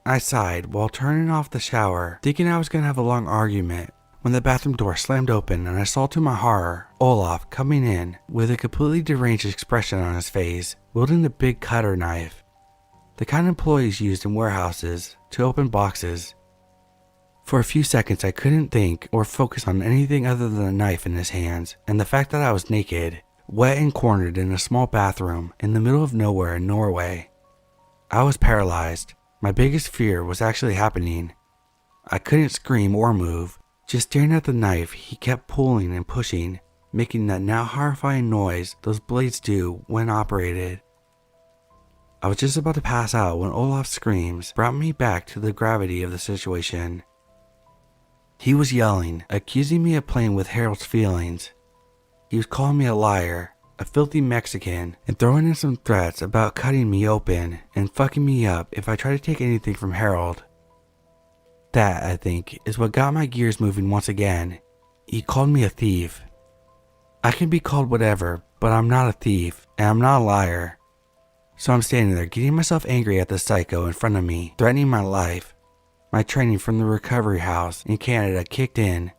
I sighed while turning off the shower, thinking I was going to have a long argument, when the bathroom door slammed open and I saw to my horror Olaf coming in with a completely deranged expression on his face, wielding a big cutter knife, the kind employees used in warehouses to open boxes. For a few seconds I couldn't think or focus on anything other than the knife in his hands and the fact that I was naked, wet and cornered in a small bathroom in the middle of nowhere in Norway. I was paralyzed. My biggest fear was actually happening. I couldn't scream or move. Just staring at the knife, he kept pulling and pushing, making that now horrifying noise those blades do when operated. I was just about to pass out when Olaf's screams brought me back to the gravity of the situation. He was yelling, accusing me of playing with Harold's feelings. He was calling me a liar, a filthy Mexican, and throwing in some threats about cutting me open and fucking me up if I tried to take anything from Harold. That, I think, is what got my gears moving once again. He called me a thief. I can be called whatever, but I'm not a thief, and I'm not a liar. So I'm standing there getting myself angry at the psycho in front of me, threatening my life. My training from the recovery house in Canada kicked in.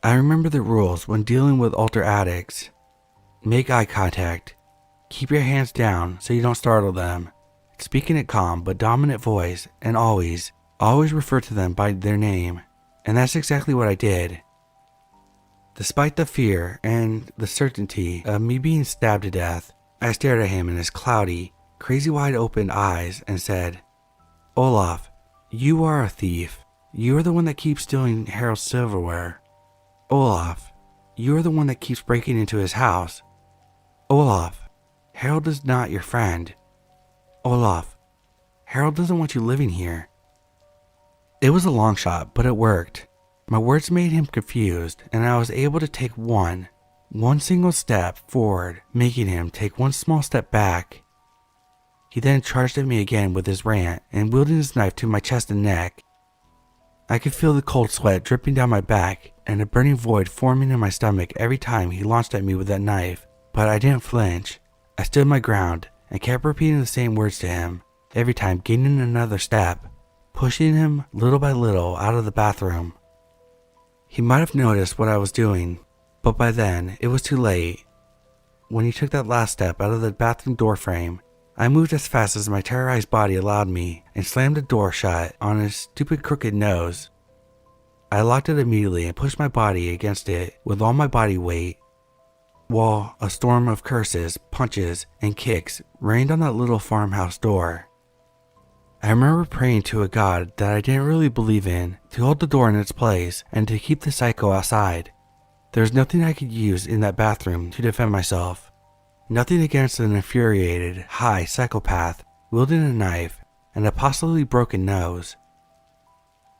I remember the rules when dealing with alter addicts. Make eye contact. Keep your hands down so you don't startle them. Speak in a calm but dominant voice, and always refer to them by their name. And that's exactly what I did. Despite the fear and the certainty of me being stabbed to death, I stared at him in his cloudy, crazy wide open eyes and said, "Olaf, you are a thief. You are the one that keeps stealing Harold's silverware. Olaf, you are the one that keeps breaking into his house. Olaf, Harold is not your friend. Olaf, Harold doesn't want you living here." It was a long shot, but it worked. My words made him confused, and I was able to take one single step forward, making him take one small step back. He then charged at me again with his rant and wielding his knife to my chest and neck. I could feel the cold sweat dripping down my back and a burning void forming in my stomach every time he launched at me with that knife, but I didn't flinch. I stood my ground and kept repeating the same words to him, every time gaining another step, pushing him little by little out of the bathroom. He might have noticed what I was doing, but by then it was too late. When he took that last step out of the bathroom door frame, I moved as fast as my terrorized body allowed me and slammed the door shut on his stupid crooked nose. I locked it immediately and pushed my body against it with all my body weight, while a storm of curses, punches, and kicks rained on that little farmhouse door. I remember praying to a God that I didn't really believe in to hold the door in its place and to keep the psycho outside. There was nothing I could use in that bathroom to defend myself. Nothing against an infuriated, high psychopath wielding a knife and a possibly broken nose.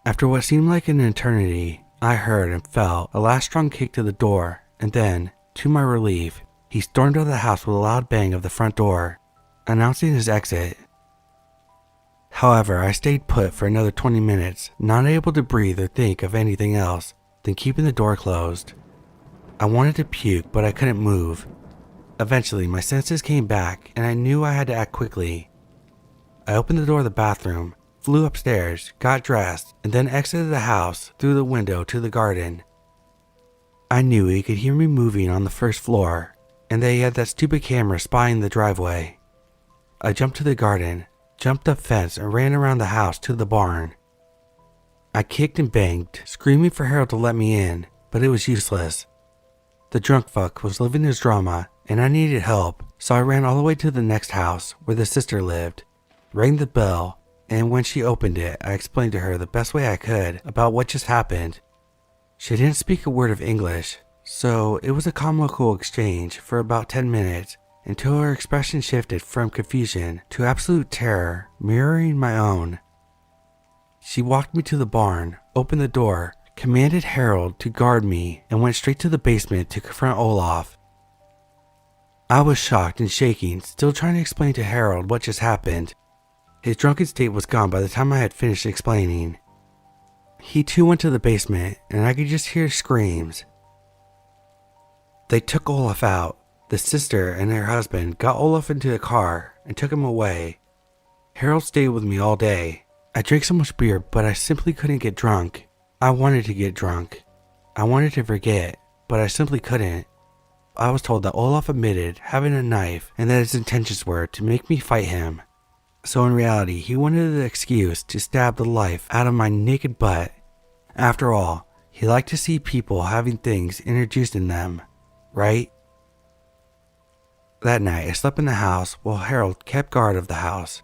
After what seemed like an eternity, I heard and felt a last strong kick to the door, and then, to my relief, he stormed out of the house with a loud bang of the front door, announcing his exit. However, I stayed put for another 20 minutes, not able to breathe or think of anything else than keeping the door closed. I wanted to puke, but I couldn't move. Eventually, my senses came back, and I knew I had to act quickly. I opened the door of the bathroom, flew upstairs, got dressed, and then exited the house through the window to the garden. I knew he could hear me moving on the first floor, and that he had that stupid camera spying the driveway. I jumped to the garden, jumped the fence, and ran around the house to the barn. I kicked and banged, screaming for Harold to let me in, but it was useless. The drunk fuck was living his drama, and I needed help, so I ran all the way to the next house where the sister lived, rang the bell, and when she opened it, I explained to her the best way I could about what just happened. She didn't speak a word of English, So it was a comical exchange for about 10 minutes until her expression shifted from confusion to absolute terror, mirroring my own. She walked me to the barn, opened the door, commanded Harold to guard me, and went straight to the basement to confront Olaf. I was shocked and shaking, still trying to explain to Harold what just happened. His drunken state was gone by the time I had finished explaining. He too went to the basement, and I could just hear screams. They took Olaf out. The sister and her husband got Olaf into the car and took him away. Harold stayed with me all day. I drank so much beer, but I simply couldn't get drunk. I wanted to get drunk. I wanted to forget, but I simply couldn't. I was told that Olaf admitted having a knife and that his intentions were to make me fight him. So in reality, he wanted an excuse to stab the life out of my naked butt. After all, he liked to see people having things introduced in them, right? That night, I slept in the house while Harold kept guard of the house.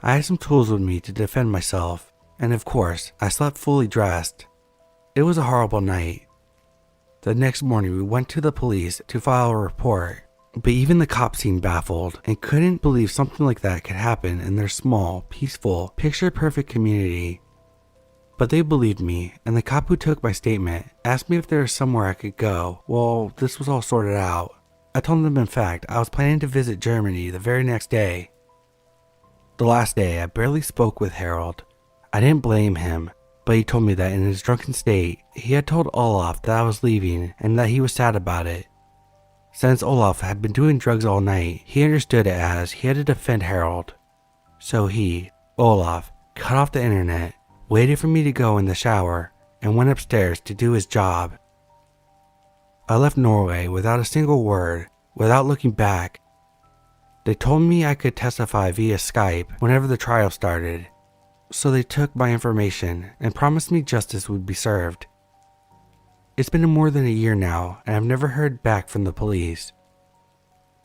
I had some tools with me to defend myself, and of course, I slept fully dressed. It was a horrible night. The next morning, we went to the police to file a report, but even the cops seemed baffled and couldn't believe something like that could happen in their small, peaceful, picture-perfect community. But they believed me, and the cop who took my statement asked me if there was somewhere I could go while this was all sorted out. I told them in fact I was planning to visit Germany the very next day. The last day, I barely spoke with Harold. I didn't blame him, but he told me that in his drunken state, he had told Olaf that I was leaving and that he was sad about it. Since Olaf had been doing drugs all night, he understood it as he had to defend Harold. So he, Olaf, cut off the internet, waited for me to go in the shower, and went upstairs to do his job. I left Norway without a single word, without looking back. They told me I could testify via Skype whenever the trial started, so they took my information and promised me justice would be served. It's been more than a year now, and I've never heard back from the police.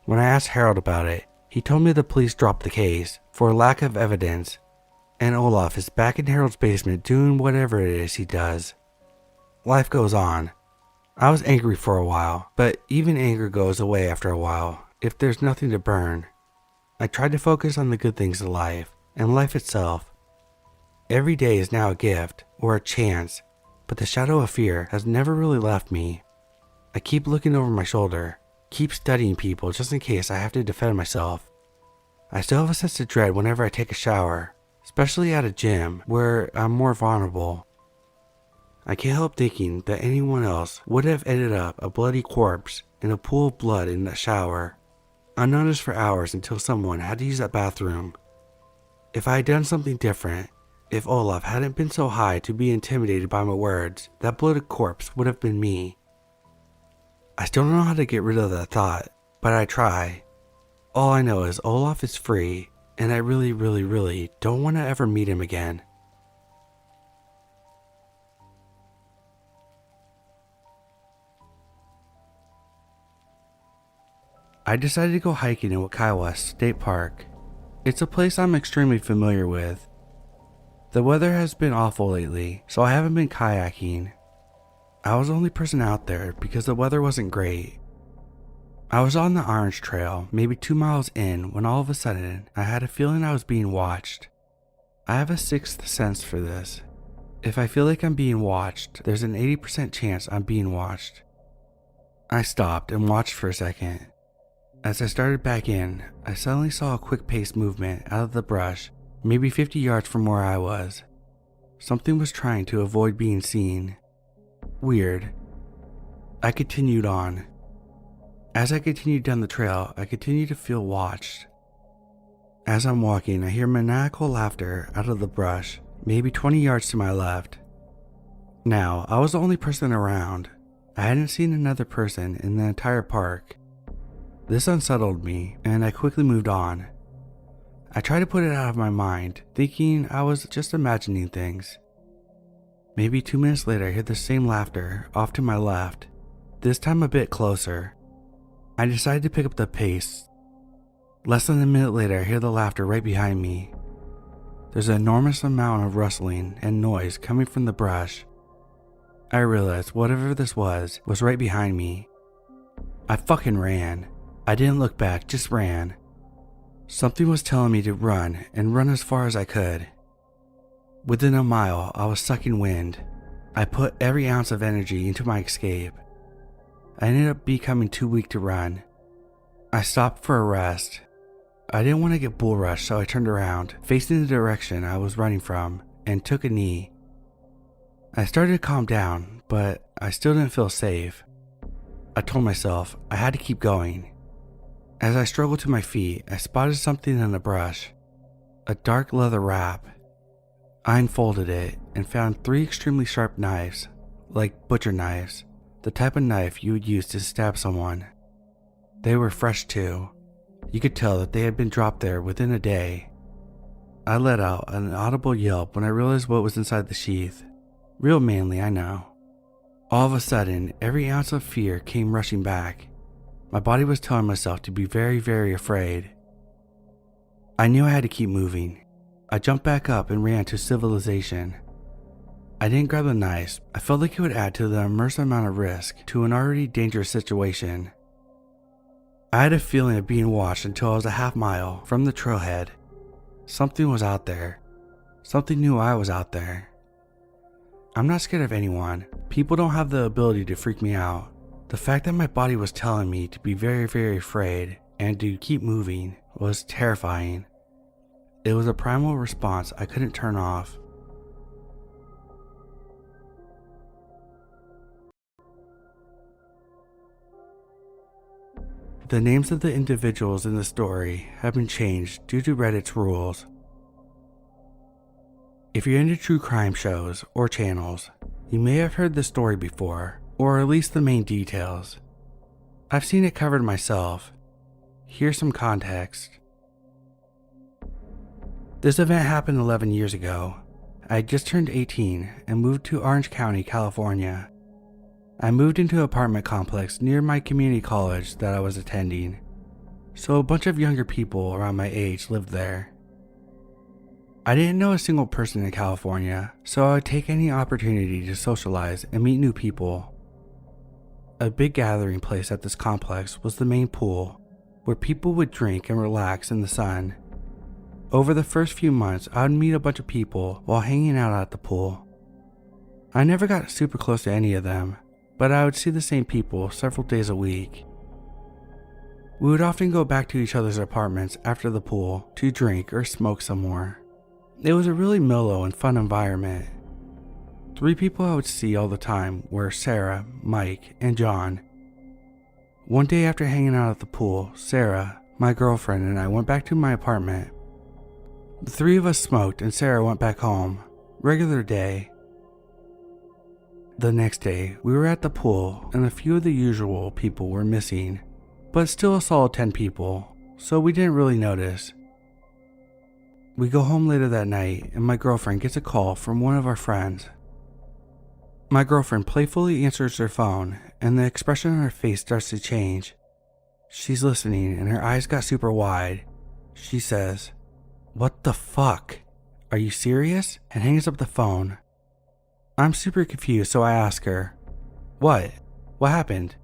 When I asked Harold about it, he told me the police dropped the case for lack of evidence, and Olaf is back in Harold's basement doing whatever it is he does. Life goes on. I was angry for a while, but even anger goes away after a while if there's nothing to burn. I tried to focus on the good things of life and life itself. Every day is now a gift or a chance, but the shadow of fear has never really left me. I keep looking over my shoulder, keep studying people just in case I have to defend myself. I still have a sense of dread whenever I take a shower, especially at a gym where I'm more vulnerable. I can't help thinking that anyone else would have ended up a bloody corpse in a pool of blood in that shower, unnoticed for hours until someone had to use that bathroom. If I had done something different, if Olaf hadn't been so high to be intimidated by my words, that bloated corpse would have been me. I still don't know how to get rid of that thought, but I try. All I know is Olaf is free, and I really don't want to ever meet him again. I decided to go hiking in kiIIers State Park. It's a place I'm extremely familiar with. The weather has been awful lately, so I haven't been kayaking. I was the only person out there because the weather wasn't great. I was on the Orange Trail, maybe 2 miles in, when all of a sudden, I had a feeling I was being watched. I have a sixth sense for this. If I feel like I'm being watched, there's an 80% chance I'm being watched. I stopped and watched for a second. As I started back in, I suddenly saw a quick-paced movement out of the brush, maybe 50 yards from where I was. Something was trying to avoid being seen. Weird. I continued on. As I continued down the trail, I continued to feel watched. As I'm walking, I hear maniacal laughter out of the brush, maybe 20 yards to my left. Now, I was the only person around. I hadn't seen another person in the entire park. This unsettled me, and I quickly moved on. I tried to put it out of my mind, thinking I was just imagining things. Maybe 2 minutes later, I hear the same laughter off to my left, this time a bit closer. I decided to pick up the pace. Less than a minute later, I hear the laughter right behind me. There's an enormous amount of rustling and noise coming from the brush. I realized whatever this was right behind me. I fucking ran. I didn't look back, just ran. Something was telling me to run and run as far as I could. Within a mile, I was sucking wind. I put every ounce of energy into my escape. I ended up becoming too weak to run. I stopped for a rest. I didn't want to get bull rushed, so I turned around, facing the direction I was running from, and took a knee. I started to calm down, but I still didn't feel safe. I told myself I had to keep going. As I struggled to my feet, I spotted something in the brush, a dark leather wrap. I unfolded it and found 3 extremely sharp knives, like butcher knives, the type of knife you would use to stab someone. They were fresh too. You could tell that they had been dropped there within a day. I let out an audible yelp when I realized what was inside the sheath. Real manly, I know. All of a sudden, every ounce of fear came rushing back. My body was telling myself to be very, very afraid. I knew I had to keep moving. I jumped back up and ran to civilization. I didn't grab the knives. I felt like it would add to the immense amount of risk to an already dangerous situation. I had a feeling of being watched until I was a half mile from the trailhead. Something was out there. Something knew I was out there. I'm not scared of anyone. People don't have the ability to freak me out. The fact that my body was telling me to be very, very afraid and to keep moving was terrifying. It was a primal response I couldn't turn off. The names of the individuals in the story have been changed due to Reddit's rules. If you're into true crime shows or channels, you may have heard this story before, or at least the main details. I've seen it covered myself. Here's some context. This event happened 11 years ago. I had just turned 18 and moved to Orange County, California. I moved into an apartment complex near my community college that I was attending, so a bunch of younger people around my age lived there. I didn't know a single person in California, so I would take any opportunity to socialize and meet new people. A big gathering place at this complex was the main pool, where people would drink and relax in the sun. Over the first few months, I would meet a bunch of people while hanging out at the pool. I never got super close to any of them, but I would see the same people several days a week. We would often go back to each other's apartments after the pool to drink or smoke some more. It was a really mellow and fun environment. 3 people I would see all the time were Sarah, Mike, and John. One day after hanging out at the pool, Sarah, my girlfriend, and I went back to my apartment. The 3 of us smoked and Sarah went back home. Regular day. The next day, we were at the pool and a few of the usual people were missing, but still a solid 10 people, so we didn't really notice. We go home later that night and my girlfriend gets a call from one of our friends. My girlfriend playfully answers her phone and the expression on her face starts to change. She's listening and her eyes got super wide. She says, "What the fuck? Are you serious?" and hangs up the phone. I'm super confused, so I ask her, What happened?"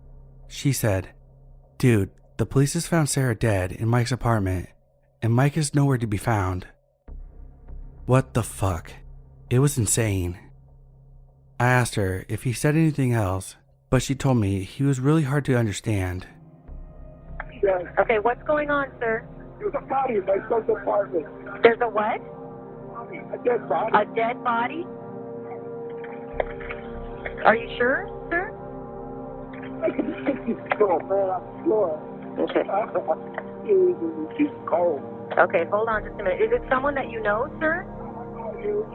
She said, "Dude, the police has found Sarah dead in Mike's apartment, and Mike is nowhere to be found." What the fuck? It was insane. I asked her if he said anything else, but she told me he was really hard to understand. Okay, what's going on, sir? There's a body in my son's apartment. There's a what? A dead body. A dead body? Are you sure, sir? I can stick this girl right off the floor. Okay. She's cold. Okay, hold on just a minute. Is it someone that you know, sir?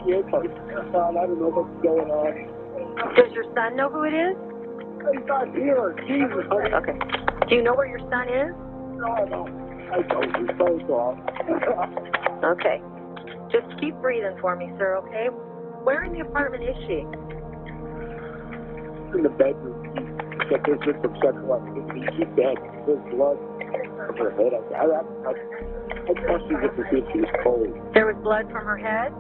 Yes, I don't know what's going on. Does your son know who it is? He's not here. Jesus. Okay. Do you know where your son is? No. I don't. His phone's off. Okay. Just keep breathing for me, sir, okay? Where in the apartment is she? In the bedroom. She said there's just some sexual activity. She's dead. There's blood from her head. I trust you just to see if she was cold. There was blood from her head?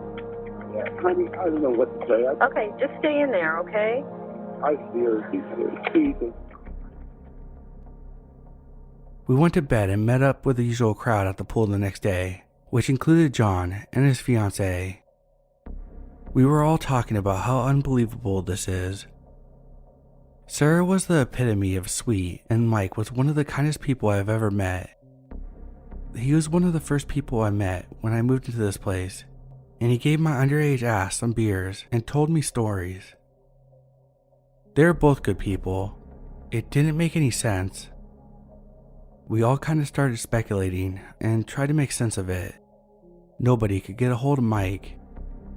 Yeah. I don't know what to say. Okay, just stay in there, okay? I seriously, Jesus. We went to bed and met up with the usual crowd at the pool the next day, which included John and his fiancée. We were all talking about how unbelievable this is. Sarah was the epitome of sweet, and Mike was one of the kindest people I've ever met. He was one of the first people I met when I moved into this place, and he gave my underage ass some beers and told me stories. They were both good people. It didn't make any sense. We all kind of started speculating and tried to make sense of it. Nobody could get a hold of Mike.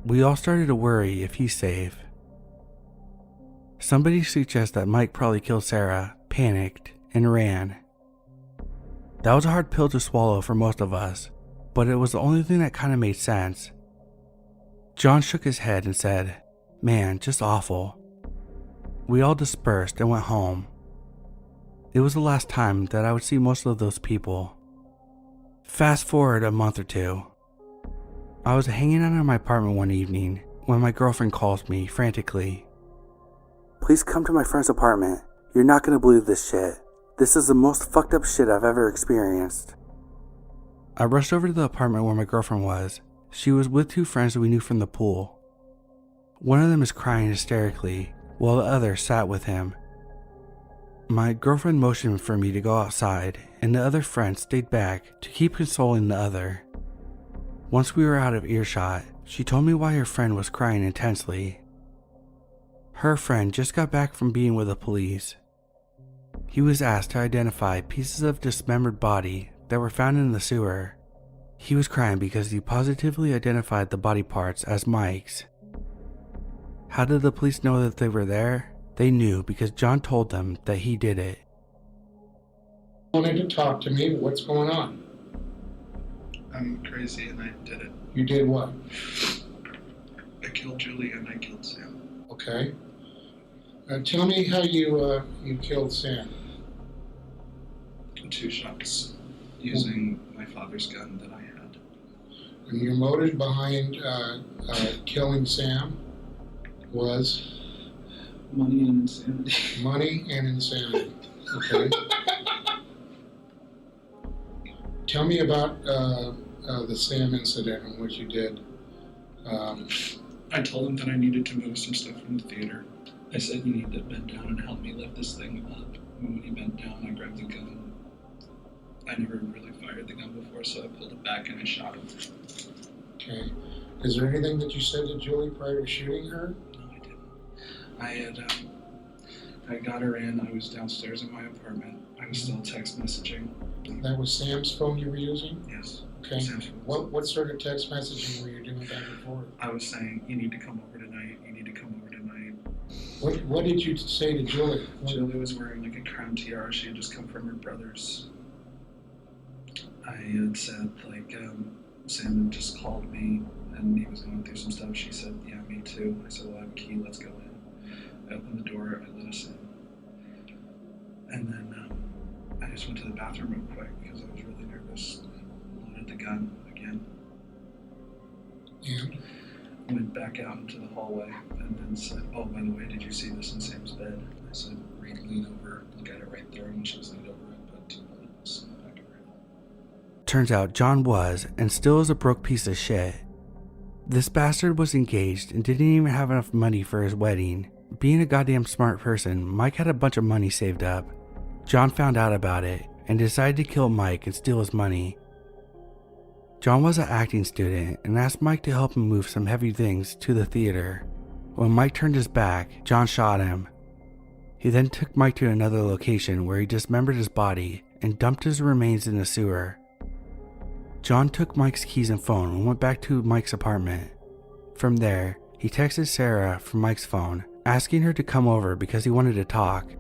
We all started to worry if he's safe. Somebody suggested that Mike probably killed Sarah, panicked, and ran. That was a hard pill to swallow for most of us, but it was the only thing that kind of made sense. John shook his head and said, "Man, just awful." We all dispersed and went home. It was the last time that I would see most of those people. Fast forward a month or two. I was hanging out in my apartment one evening when my girlfriend calls me frantically. "Please come to my friend's apartment. You're not going to believe this shit. This is the most fucked up shit I've ever experienced." I rushed over to the apartment where my girlfriend was. She was with two friends that we knew from the pool. One of them is crying hysterically, while the other sat with him. My girlfriend motioned for me to go outside, and the other friend stayed back to keep consoling the other. Once we were out of earshot, she told me why her friend was crying intensely. Her friend just got back from being with the police. He was asked to identify pieces of dismembered body that were found in the sewer. He was crying because he positively identified the body parts as Mike's. How did the police know that they were there? They knew because John told them that he did it. Wanted to talk to me. What's going on? I'm crazy and I did it. You did what? I killed Julie and I killed Sam. Okay. Tell me how you killed Sam. 2 shots using my father's gun that I had. And your motive behind killing Sam was Money and insanity. money and insanity. Okay. Tell me about the Sam incident and what you did. I told him that I needed to move some stuff from the theater. I said, "You need to bend down and help me lift this thing up." And when he bent down, I grabbed the gun. I never really fired the gun before, so I pulled it back and I shot him. Okay. Is there anything that you said to Julie prior to shooting her? No, I didn't. I got her in. I was downstairs in my apartment. I was still text messaging. That was Sam's phone you were using? Yes. Okay. Sam's phone. What sort of text messaging were you doing back and forth? I was saying, "You need to come over tonight. You need to come over tonight." What did you say to Julie? Julie was wearing like a crown tiara. She had just come from her brother's. I had said Sam had just called me and he was going through some stuff. She said, "Yeah, me too." I said, "Well, I have a key. Let's go in." I opened the door. I let us in. And then I just went to the bathroom real quick because I was really nervous. Loaded the gun again. And Went back out into the hallway and then said, "Oh, by the way, did you see this in Sam's bed?" I said, "Lean over, look at it right there." And she was leaned over and put 2 bullets in the back of her head. Turns out John was, and still is, a broke piece of shit. This bastard was engaged and didn't even have enough money for his wedding. Being a goddamn smart person, Mike had a bunch of money saved up. John found out about it and decided to kill Mike and steal his money. John was an acting student and asked Mike to help him move some heavy things to the theater. When Mike turned his back, John shot him. He then took Mike to another location where he dismembered his body and dumped his remains in the sewer. John took Mike's keys and phone and went back to Mike's apartment. From there, he texted Sarah from Mike's phone, asking her to come over because he wanted to talk.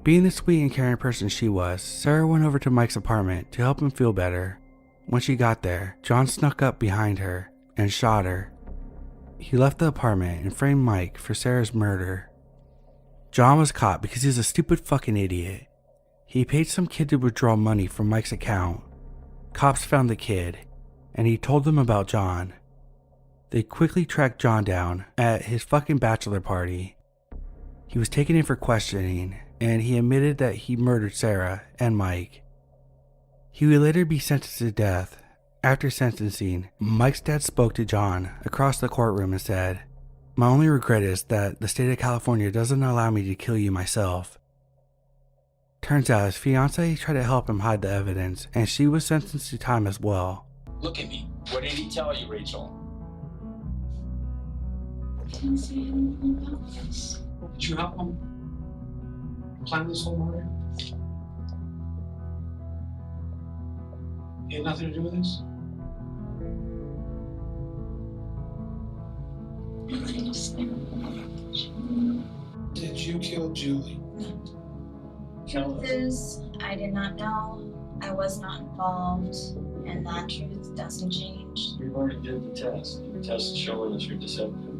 Being the sweet and caring person she was, Sarah went over to Mike's apartment to help him feel better. When she got there, John snuck up behind her and shot her. He left the apartment and framed Mike for Sarah's murder. John was caught because he's a stupid fucking idiot. He paid some kid to withdraw money from Mike's account. Cops found the kid, and he told them about John. They quickly tracked John down at his fucking bachelor party. He was taken in for questioning, and he admitted that he murdered Sarah and Mike. He would later be sentenced to death. After sentencing, Mike's dad spoke to John across the courtroom and said, "My only regret is that the state of California doesn't allow me to kill you myself." Turns out his fiancée tried to help him hide the evidence, and she was sentenced to time as well. Look at me. What did he tell you, Rachel? I didn't say anything about this. Did you help him plan this whole murder? He had nothing to do with this? I understand. Did you kill Julie? Truth is, I did not know. I was not involved, and that truth doesn't change. You've already did the test. The test is showing that you're deceptive.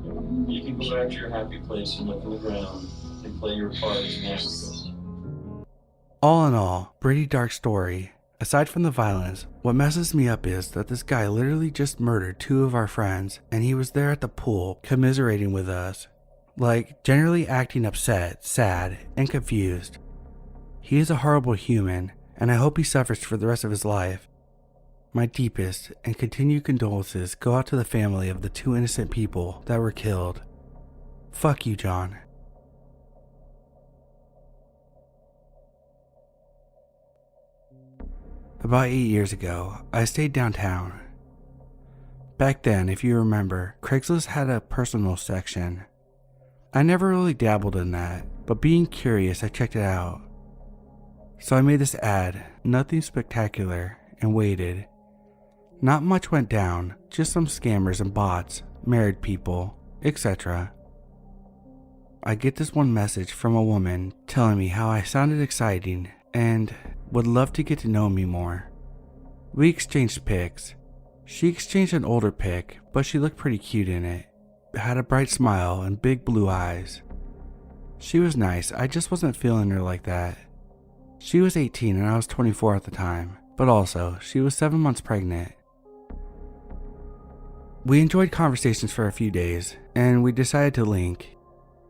So you can go back to your happy place and look on the ground and play your part as an actress. All in all, pretty dark story. Aside from the violence, what messes me up is that this guy literally just murdered 2 of our friends, and he was there at the pool commiserating with us. Like, generally acting upset, sad, and confused. He is a horrible human, and I hope he suffers for the rest of his life. My deepest and continued condolences go out to the family of the 2 innocent people that were killed. Fuck you, John. About 8 years ago, I stayed downtown. Back then, if you remember, Craigslist had a personal section. I never really dabbled in that, but being curious, I checked it out. So I made this ad, nothing spectacular, and waited. Not much went down, just some scammers and bots, married people, etc. I get this one message from a woman telling me how I sounded exciting and would love to get to know me more. We exchanged pics. She exchanged an older pic, but she looked pretty cute in it. Had a bright smile and big blue eyes. She was nice, I just wasn't feeling her like that. She was 18 and I was 24 at the time, but also, she was 7 months pregnant. We enjoyed conversations for a few days, and we decided to link.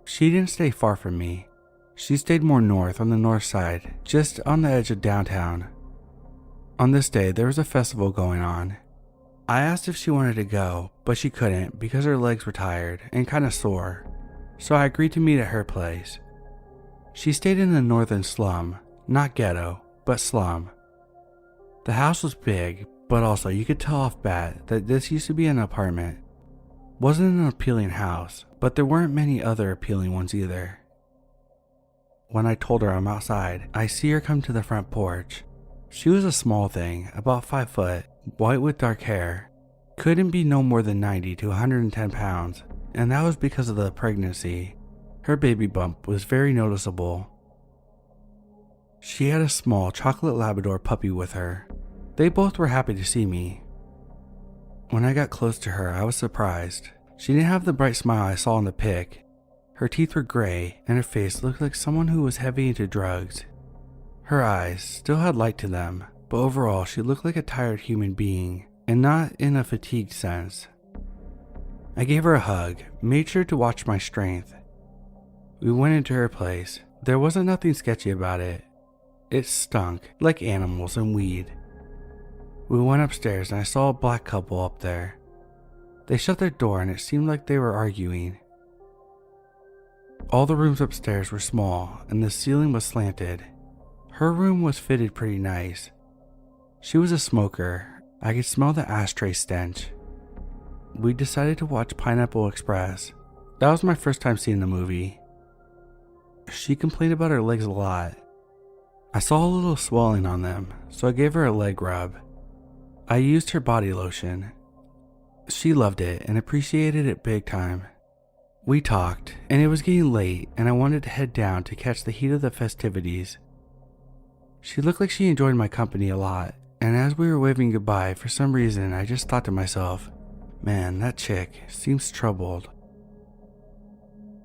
She didn't stay far from me. She stayed more north on the north side, just on the edge of downtown. On this day, there was a festival going on. I asked if she wanted to go, but she couldn't because her legs were tired and kind of sore, so I agreed to meet at her place. She stayed in the northern slum, not ghetto, but slum. The house was big, but also you could tell off bat that this used to be an apartment. Wasn't an appealing house, but there weren't many other appealing ones either. When I told her I'm outside, I see her come to the front porch. She was a small thing, about 5 foot, white with dark hair. Couldn't be no more than 90 to 110 pounds, and that was because of the pregnancy. Her baby bump was very noticeable. She had a small chocolate Labrador puppy with her. They both were happy to see me. When I got close to her, I was surprised. She didn't have the bright smile I saw in the pic. Her teeth were gray, and her face looked like someone who was heavy into drugs. Her eyes still had light to them, but overall she looked like a tired human being, and not in a fatigued sense. I gave her a hug, made sure to watch my strength. We went into her place. There wasn't nothing sketchy about it. It stunk like animals and weed. We went upstairs and I saw a black couple up there. They shut their door and it seemed like they were arguing. All the rooms upstairs were small and the ceiling was slanted. Her room was fitted pretty nice. She was a smoker. I could smell the ashtray stench. We decided to watch Pineapple Express. That was my first time seeing the movie. She complained about her legs a lot. I saw a little swelling on them, so I gave her a leg rub. I used her body lotion. She loved it and appreciated it big time. We talked, and it was getting late and I wanted to head down to catch the heat of the festivities. She looked like she enjoyed my company a lot, and as we were waving goodbye, for some reason I just thought to myself, man, that chick seems troubled.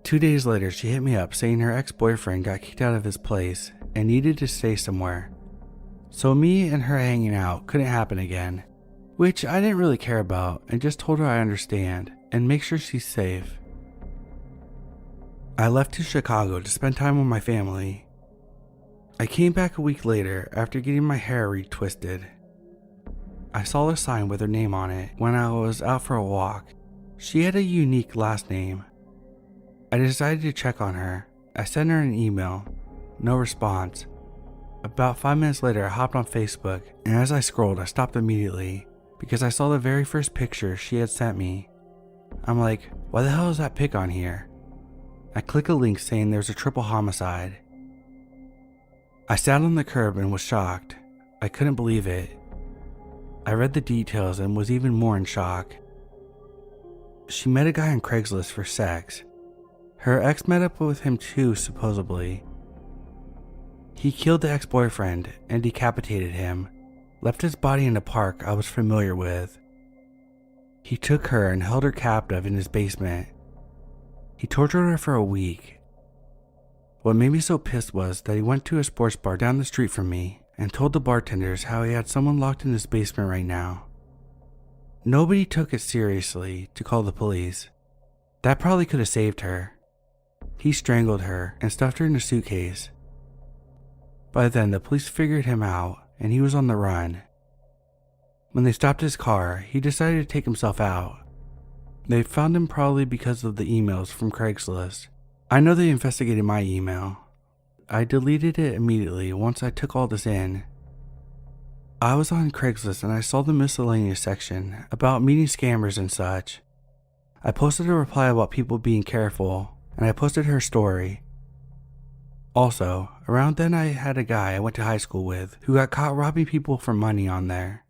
2 days later, she hit me up saying her ex-boyfriend got kicked out of his place and needed to stay somewhere. So me and her hanging out couldn't happen again, which I didn't really care about and just told her I understand and make sure she's safe. I left to Chicago to spend time with my family. I came back a week later after getting my hair retwisted. I saw a sign with her name on it when I was out for a walk. She had a unique last name. I decided to check on her. I sent her an email. No response. About 5 minutes later, I hopped on Facebook, and as I scrolled, I stopped immediately because I saw the very first picture she had sent me. I'm like, why the hell is that pic on here? I click a link saying there's a triple homicide. I sat on the curb and was shocked. I couldn't believe it. I read the details and was even more in shock. She met a guy on Craigslist for sex. Her ex met up with him too, supposedly. He killed the ex-boyfriend and decapitated him, left his body in a park I was familiar with. He took her and held her captive in his basement. He tortured her for a week. What made me so pissed was that he went to a sports bar down the street from me and told the bartenders how he had someone locked in his basement right now. Nobody took it seriously to call the police. That probably could have saved her. He strangled her and stuffed her in a suitcase. By then, the police figured him out and he was on the run. When they stopped his car, he decided to take himself out. They found him probably because of the emails from Craigslist. I know they investigated my email. I deleted it immediately once I took all this in. I was on Craigslist and I saw the miscellaneous section about meeting scammers and such. I posted a reply about people being careful, and I posted her story. Also, around then I had a guy I went to high school with who got caught robbing people for money on there.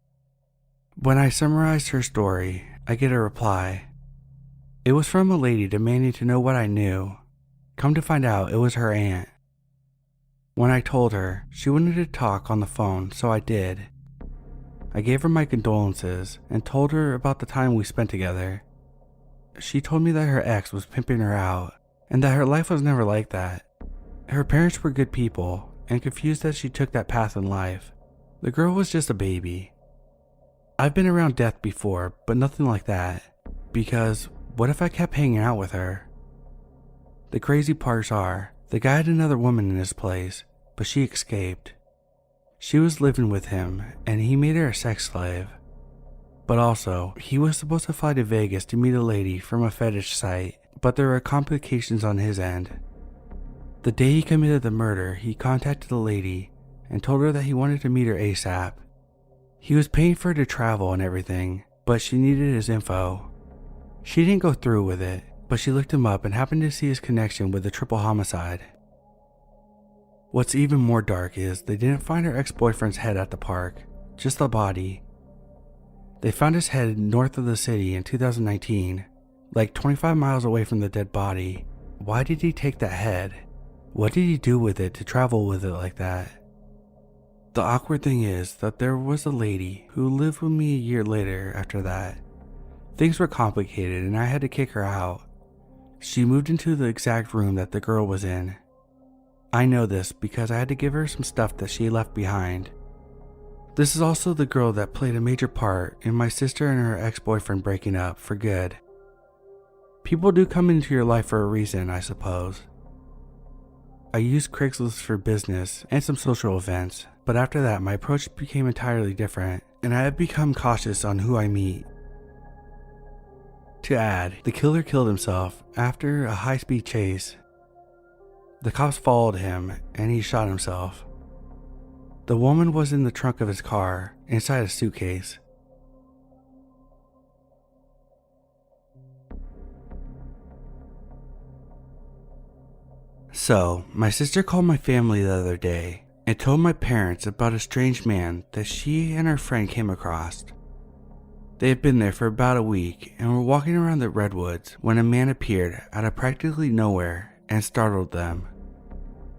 When I summarized her story, I get a reply. It was from a lady demanding to know what I knew. Come to find out, it was her aunt. When I told her, she wanted to talk on the phone, so I did. I gave her my condolences and told her about the time we spent together. She told me that her ex was pimping her out and that her life was never like that. Her parents were good people and confused that she took that path in life. The girl was just a baby. I've been around death before, but nothing like that, because what if I kept hanging out with her? The crazy parts are, the guy had another woman in his place, but she escaped. She was living with him, and he made her a sex slave. But also, he was supposed to fly to Vegas to meet a lady from a fetish site, but there were complications on his end. The day he committed the murder, he contacted the lady and told her that he wanted to meet her ASAP. He was paying for her to travel and everything, but she needed his info. She didn't go through with it, but she looked him up and happened to see his connection with the triple homicide. What's even more dark is they didn't find her ex-boyfriend's head at the park, just the body. They found his head north of the city in 2019, like 25 miles away from the dead body. Why did he take that head? What did he do with it to travel with it like that? The awkward thing is that there was a lady who lived with me a year later after that. Things were complicated and I had to kick her out. She moved into the exact room that the girl was in. I know this because I had to give her some stuff that she left behind. This is also the girl that played a major part in my sister and her ex-boyfriend breaking up for good. People do come into your life for a reason, I suppose. I used Craigslist for business and some social events, but after that my approach became entirely different, and I have become cautious on who I meet. To add, the killer killed himself after a high-speed chase. The cops followed him and he shot himself. The woman was in the trunk of his car, inside a suitcase. So, my sister called my family the other day and told my parents about a strange man that she and her friend came across. They had been there for about a week and were walking around the redwoods when a man appeared out of practically nowhere and startled them.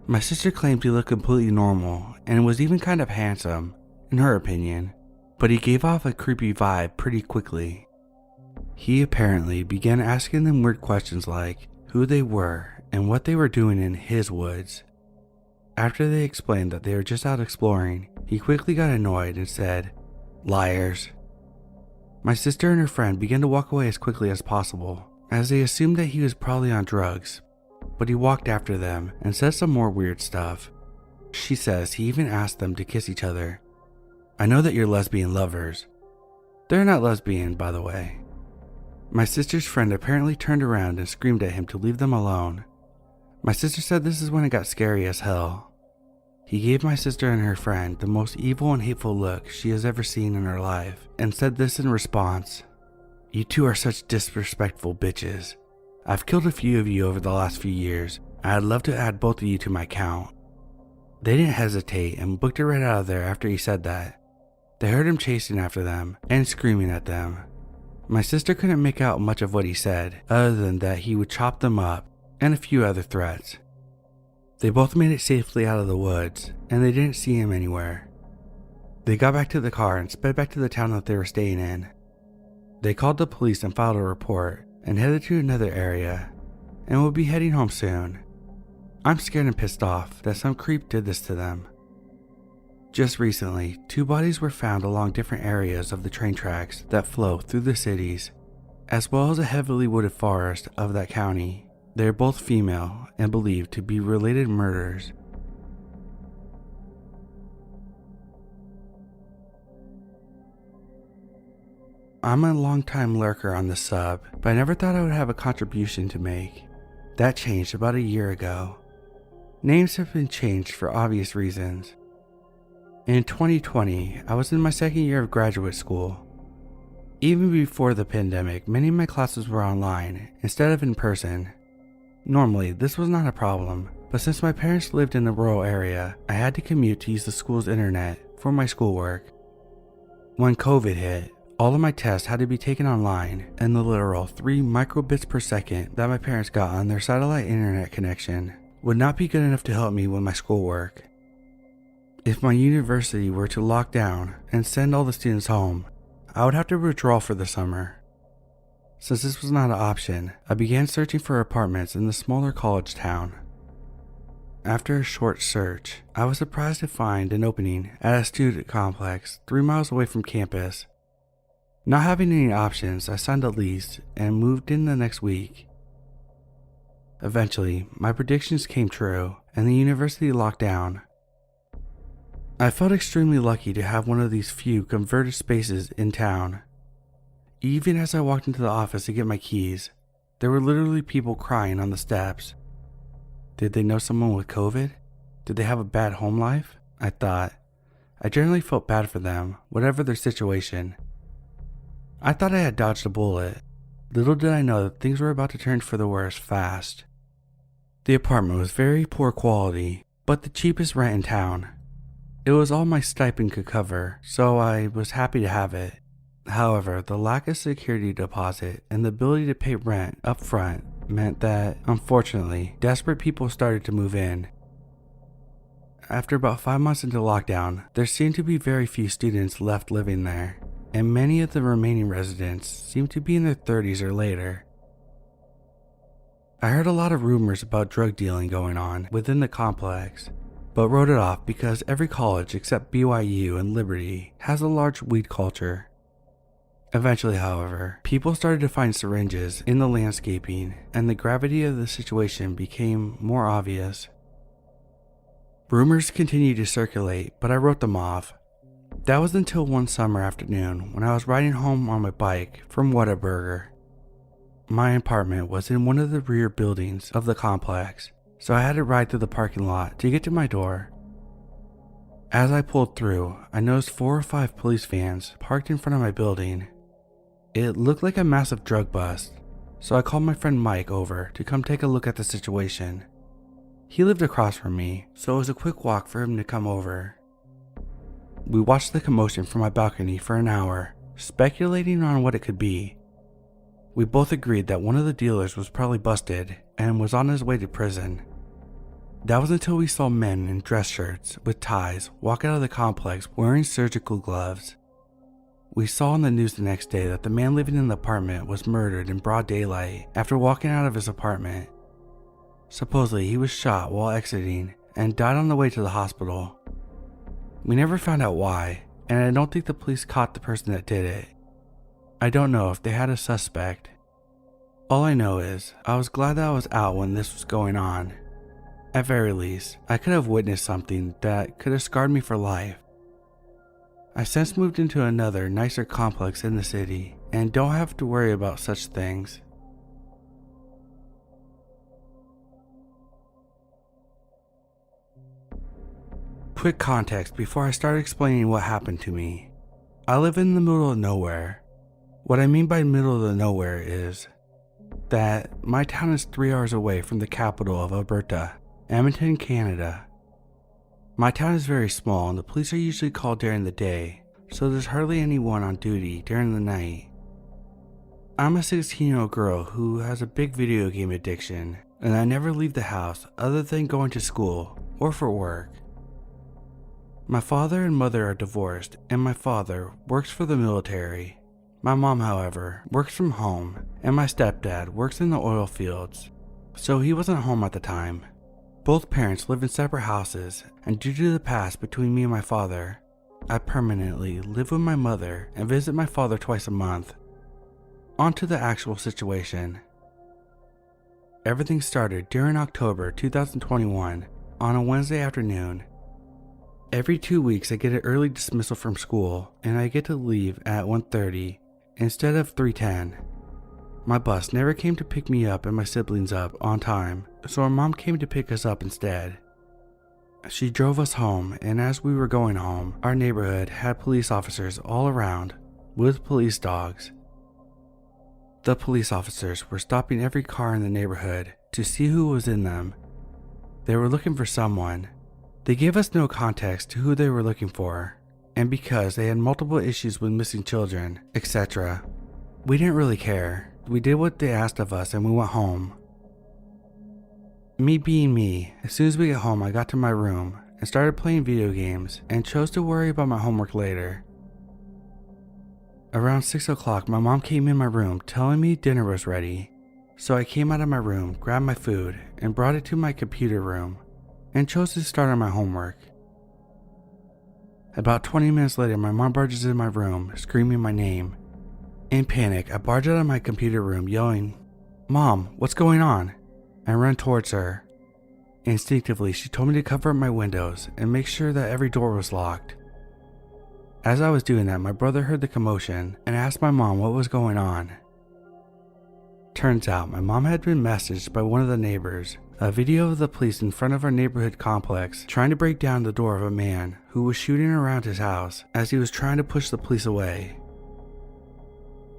My sister claimed he looked completely normal and was even kind of handsome, in her opinion, but he gave off a creepy vibe pretty quickly. He apparently began asking them weird questions like who they were and what they were doing in his woods. After they explained that they were just out exploring, he quickly got annoyed and said, "Liars." My sister and her friend began to walk away as quickly as possible, as they assumed that he was probably on drugs. but he walked after them and said some more weird stuff. She says he even asked them to kiss each other. I know that you're lesbian lovers. They're not lesbian, by the way. My sister's friend apparently turned around and screamed at him to leave them alone. My sister said this is when it got scary as hell. He gave my sister and her friend the most evil and hateful look she has ever seen in her life and said this in response. You two are such disrespectful bitches. I've killed a few of you over the last few years. I'd love to add both of you to my count. They didn't hesitate and booked her right out of there after he said that. They heard him chasing after them and screaming at them. My sister couldn't make out much of what he said, other than that he would chop them up and a few other threats. They both made it safely out of the woods, and they didn't see him anywhere. They got back to the car and sped back to the town that they were staying in. They called the police and filed a report and headed to another area, and will be heading home soon. I'm scared and pissed off that some creep did this to them. Just recently, 2 bodies were found along different areas of the train tracks that flow through the cities, as well as a heavily wooded forest of that county. They are both female and believed to be related murders. I'm a long-time lurker on the sub, but I never thought I would have a contribution to make. That changed about a year ago. Names have been changed for obvious reasons. In 2020, I was in my second year of graduate school. Even before the pandemic, many of my classes were online instead of in person. Normally, this was not a problem, but since my parents lived in a rural area, I had to commute to use the school's internet for my schoolwork. When COVID hit, all of my tests had to be taken online, and the literal 3 microbits per second that my parents got on their satellite internet connection would not be good enough to help me with my schoolwork. If my university were to lock down and send all the students home, I would have to withdraw for the summer. Since this was not an option, I began searching for apartments in the smaller college town. After a short search, I was surprised to find an opening at a student complex 3 miles away from campus. Not having any options, I signed a lease and moved in the next week. Eventually, my predictions came true and the university locked down. I felt extremely lucky to have one of these few converted spaces in town. Even as I walked into the office to get my keys, there were literally people crying on the steps. Did they know someone with COVID? Did they have a bad home life? I thought. I generally felt bad for them, whatever their situation. I thought I had dodged a bullet. Little did I know that things were about to turn for the worse fast. The apartment was very poor quality, but the cheapest rent in town. It was all my stipend could cover, so I was happy to have it. However, the lack of security deposit and the ability to pay rent up front meant that, unfortunately, desperate people started to move in. After about 5 months into lockdown, there seemed to be very few students left living there, and many of the remaining residents seemed to be in their 30s or later. I heard a lot of rumors about drug dealing going on within the complex, but wrote it off because every college except BYU and Liberty has a large weed culture. Eventually, however, people started to find syringes in the landscaping, and the gravity of the situation became more obvious. Rumors continued to circulate, but I wrote them off. That was until one summer afternoon when I was riding home on my bike from Whataburger. My apartment was in one of the rear buildings of the complex, so I had to ride through the parking lot to get to my door. As I pulled through, I noticed 4 or 5 police vans parked in front of my building. It looked like a massive drug bust, so I called my friend Mike over to come take a look at the situation. He lived across from me, so it was a quick walk for him to come over. We watched the commotion from my balcony for an hour, speculating on what it could be. We both agreed that one of the dealers was probably busted and was on his way to prison. That was until we saw men in dress shirts with ties walk out of the complex wearing surgical gloves. We saw on the news the next day that the man living in the apartment was murdered in broad daylight after walking out of his apartment. Supposedly he was shot while exiting and died on the way to the hospital. We never found out why, and I don't think the police caught the person that did it. I don't know if they had a suspect. All I know is, I was glad that I was out when this was going on. At very least, I could have witnessed something that could have scarred me for life. I since moved into another, nicer complex in the city, and don't have to worry about such things. Quick context before I start explaining what happened to me. I live in the middle of nowhere. What I mean by middle of the nowhere is that my town is 3 hours away from the capital of Alberta, Edmonton, Canada. My town is very small and the police are usually called during the day, so there's hardly anyone on duty during the night. I'm a 16-year-old girl who has a big video game addiction, and I never leave the house other than going to school or for work. My father and mother are divorced, and my father works for the military. My mom, however, works from home, and my stepdad works in the oil fields, so he wasn't home at the time. Both parents live in separate houses, and due to the past between me and my father, I permanently live with my mother and visit my father twice a month. On to the actual situation. Everything started during October 2021 on a Wednesday afternoon. Every 2 weeks I get an early dismissal from school and I get to leave at 1:30 instead of 3:10. My bus never came to pick me up and my siblings up on time, so our mom came to pick us up instead. She drove us home, and as we were going home, our neighborhood had police officers all around with police dogs. The police officers were stopping every car in the neighborhood to see who was in them. They were looking for someone. They gave us no context to who they were looking for, and because they had multiple issues with missing children, etc., we didn't really care. We did what they asked of us and we went home. Me being me, as soon as we got home I got to my room and started playing video games and chose to worry about my homework later. Around 6 o'clock my mom came in my room telling me dinner was ready, so I came out of my room, grabbed my food, and brought it to my computer room and chose to start on my homework. About 20 minutes later my mom barges in my room screaming my name. In panic I barge out of my computer room yelling, "Mom, what's going on?" and run towards her. Instinctively she told me to cover up my windows and make sure that every door was locked. As I was doing that my brother heard the commotion and asked my mom what was going on. Turns out my mom had been messaged by one of the neighbors, a video of the police in front of our neighborhood complex trying to break down the door of a man who was shooting around his house as he was trying to push the police away.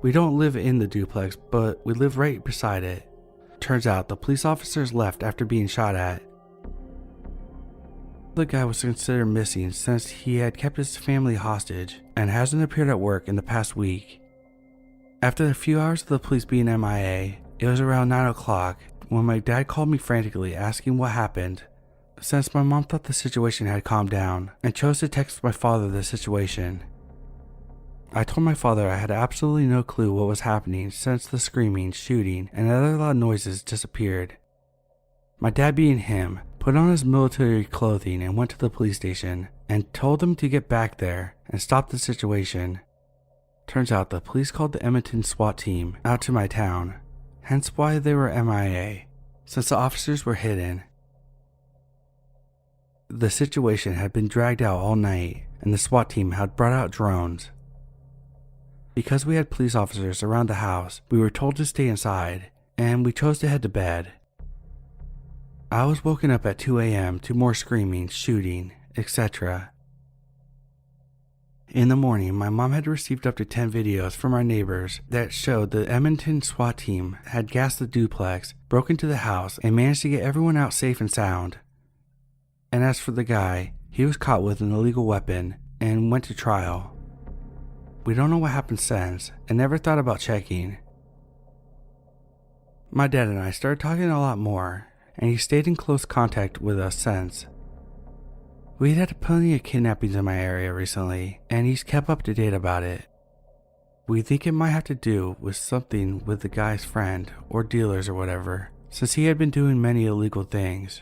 We don't live in the duplex, but we live right beside it. Turns out the police officers left after being shot at. The guy was considered missing since he had kept his family hostage and hasn't appeared at work in the past week. After a few hours of the police being MIA, it was around 9 o'clock when my dad called me frantically asking what happened, since my mom thought the situation had calmed down and chose to text my father the situation. I told my father I had absolutely no clue what was happening since the screaming, shooting, and other loud noises disappeared. My dad, being him, put on his military clothing and went to the police station and told them to get back there and stop the situation. Turns out the police called the Edmonton SWAT team out to my town, hence why they were MIA, since the officers were hidden. The situation had been dragged out all night and the SWAT team had brought out drones. Because we had police officers around the house, we were told to stay inside, and we chose to head to bed. I was woken up at 2 a.m. to more screaming, shooting, etc. In the morning, my mom had received up to 10 videos from our neighbors that showed the Edmonton SWAT team had gassed the duplex, broke into the house, and managed to get everyone out safe and sound. And as for the guy, he was caught with an illegal weapon and went to trial. We don't know what happened since, and never thought about checking. My dad and I started talking a lot more, and he stayed in close contact with us since. We'd had plenty of kidnappings in my area recently, and he's kept up to date about it. We think it might have to do with something with the guy's friend, or dealers or whatever, since he had been doing many illegal things.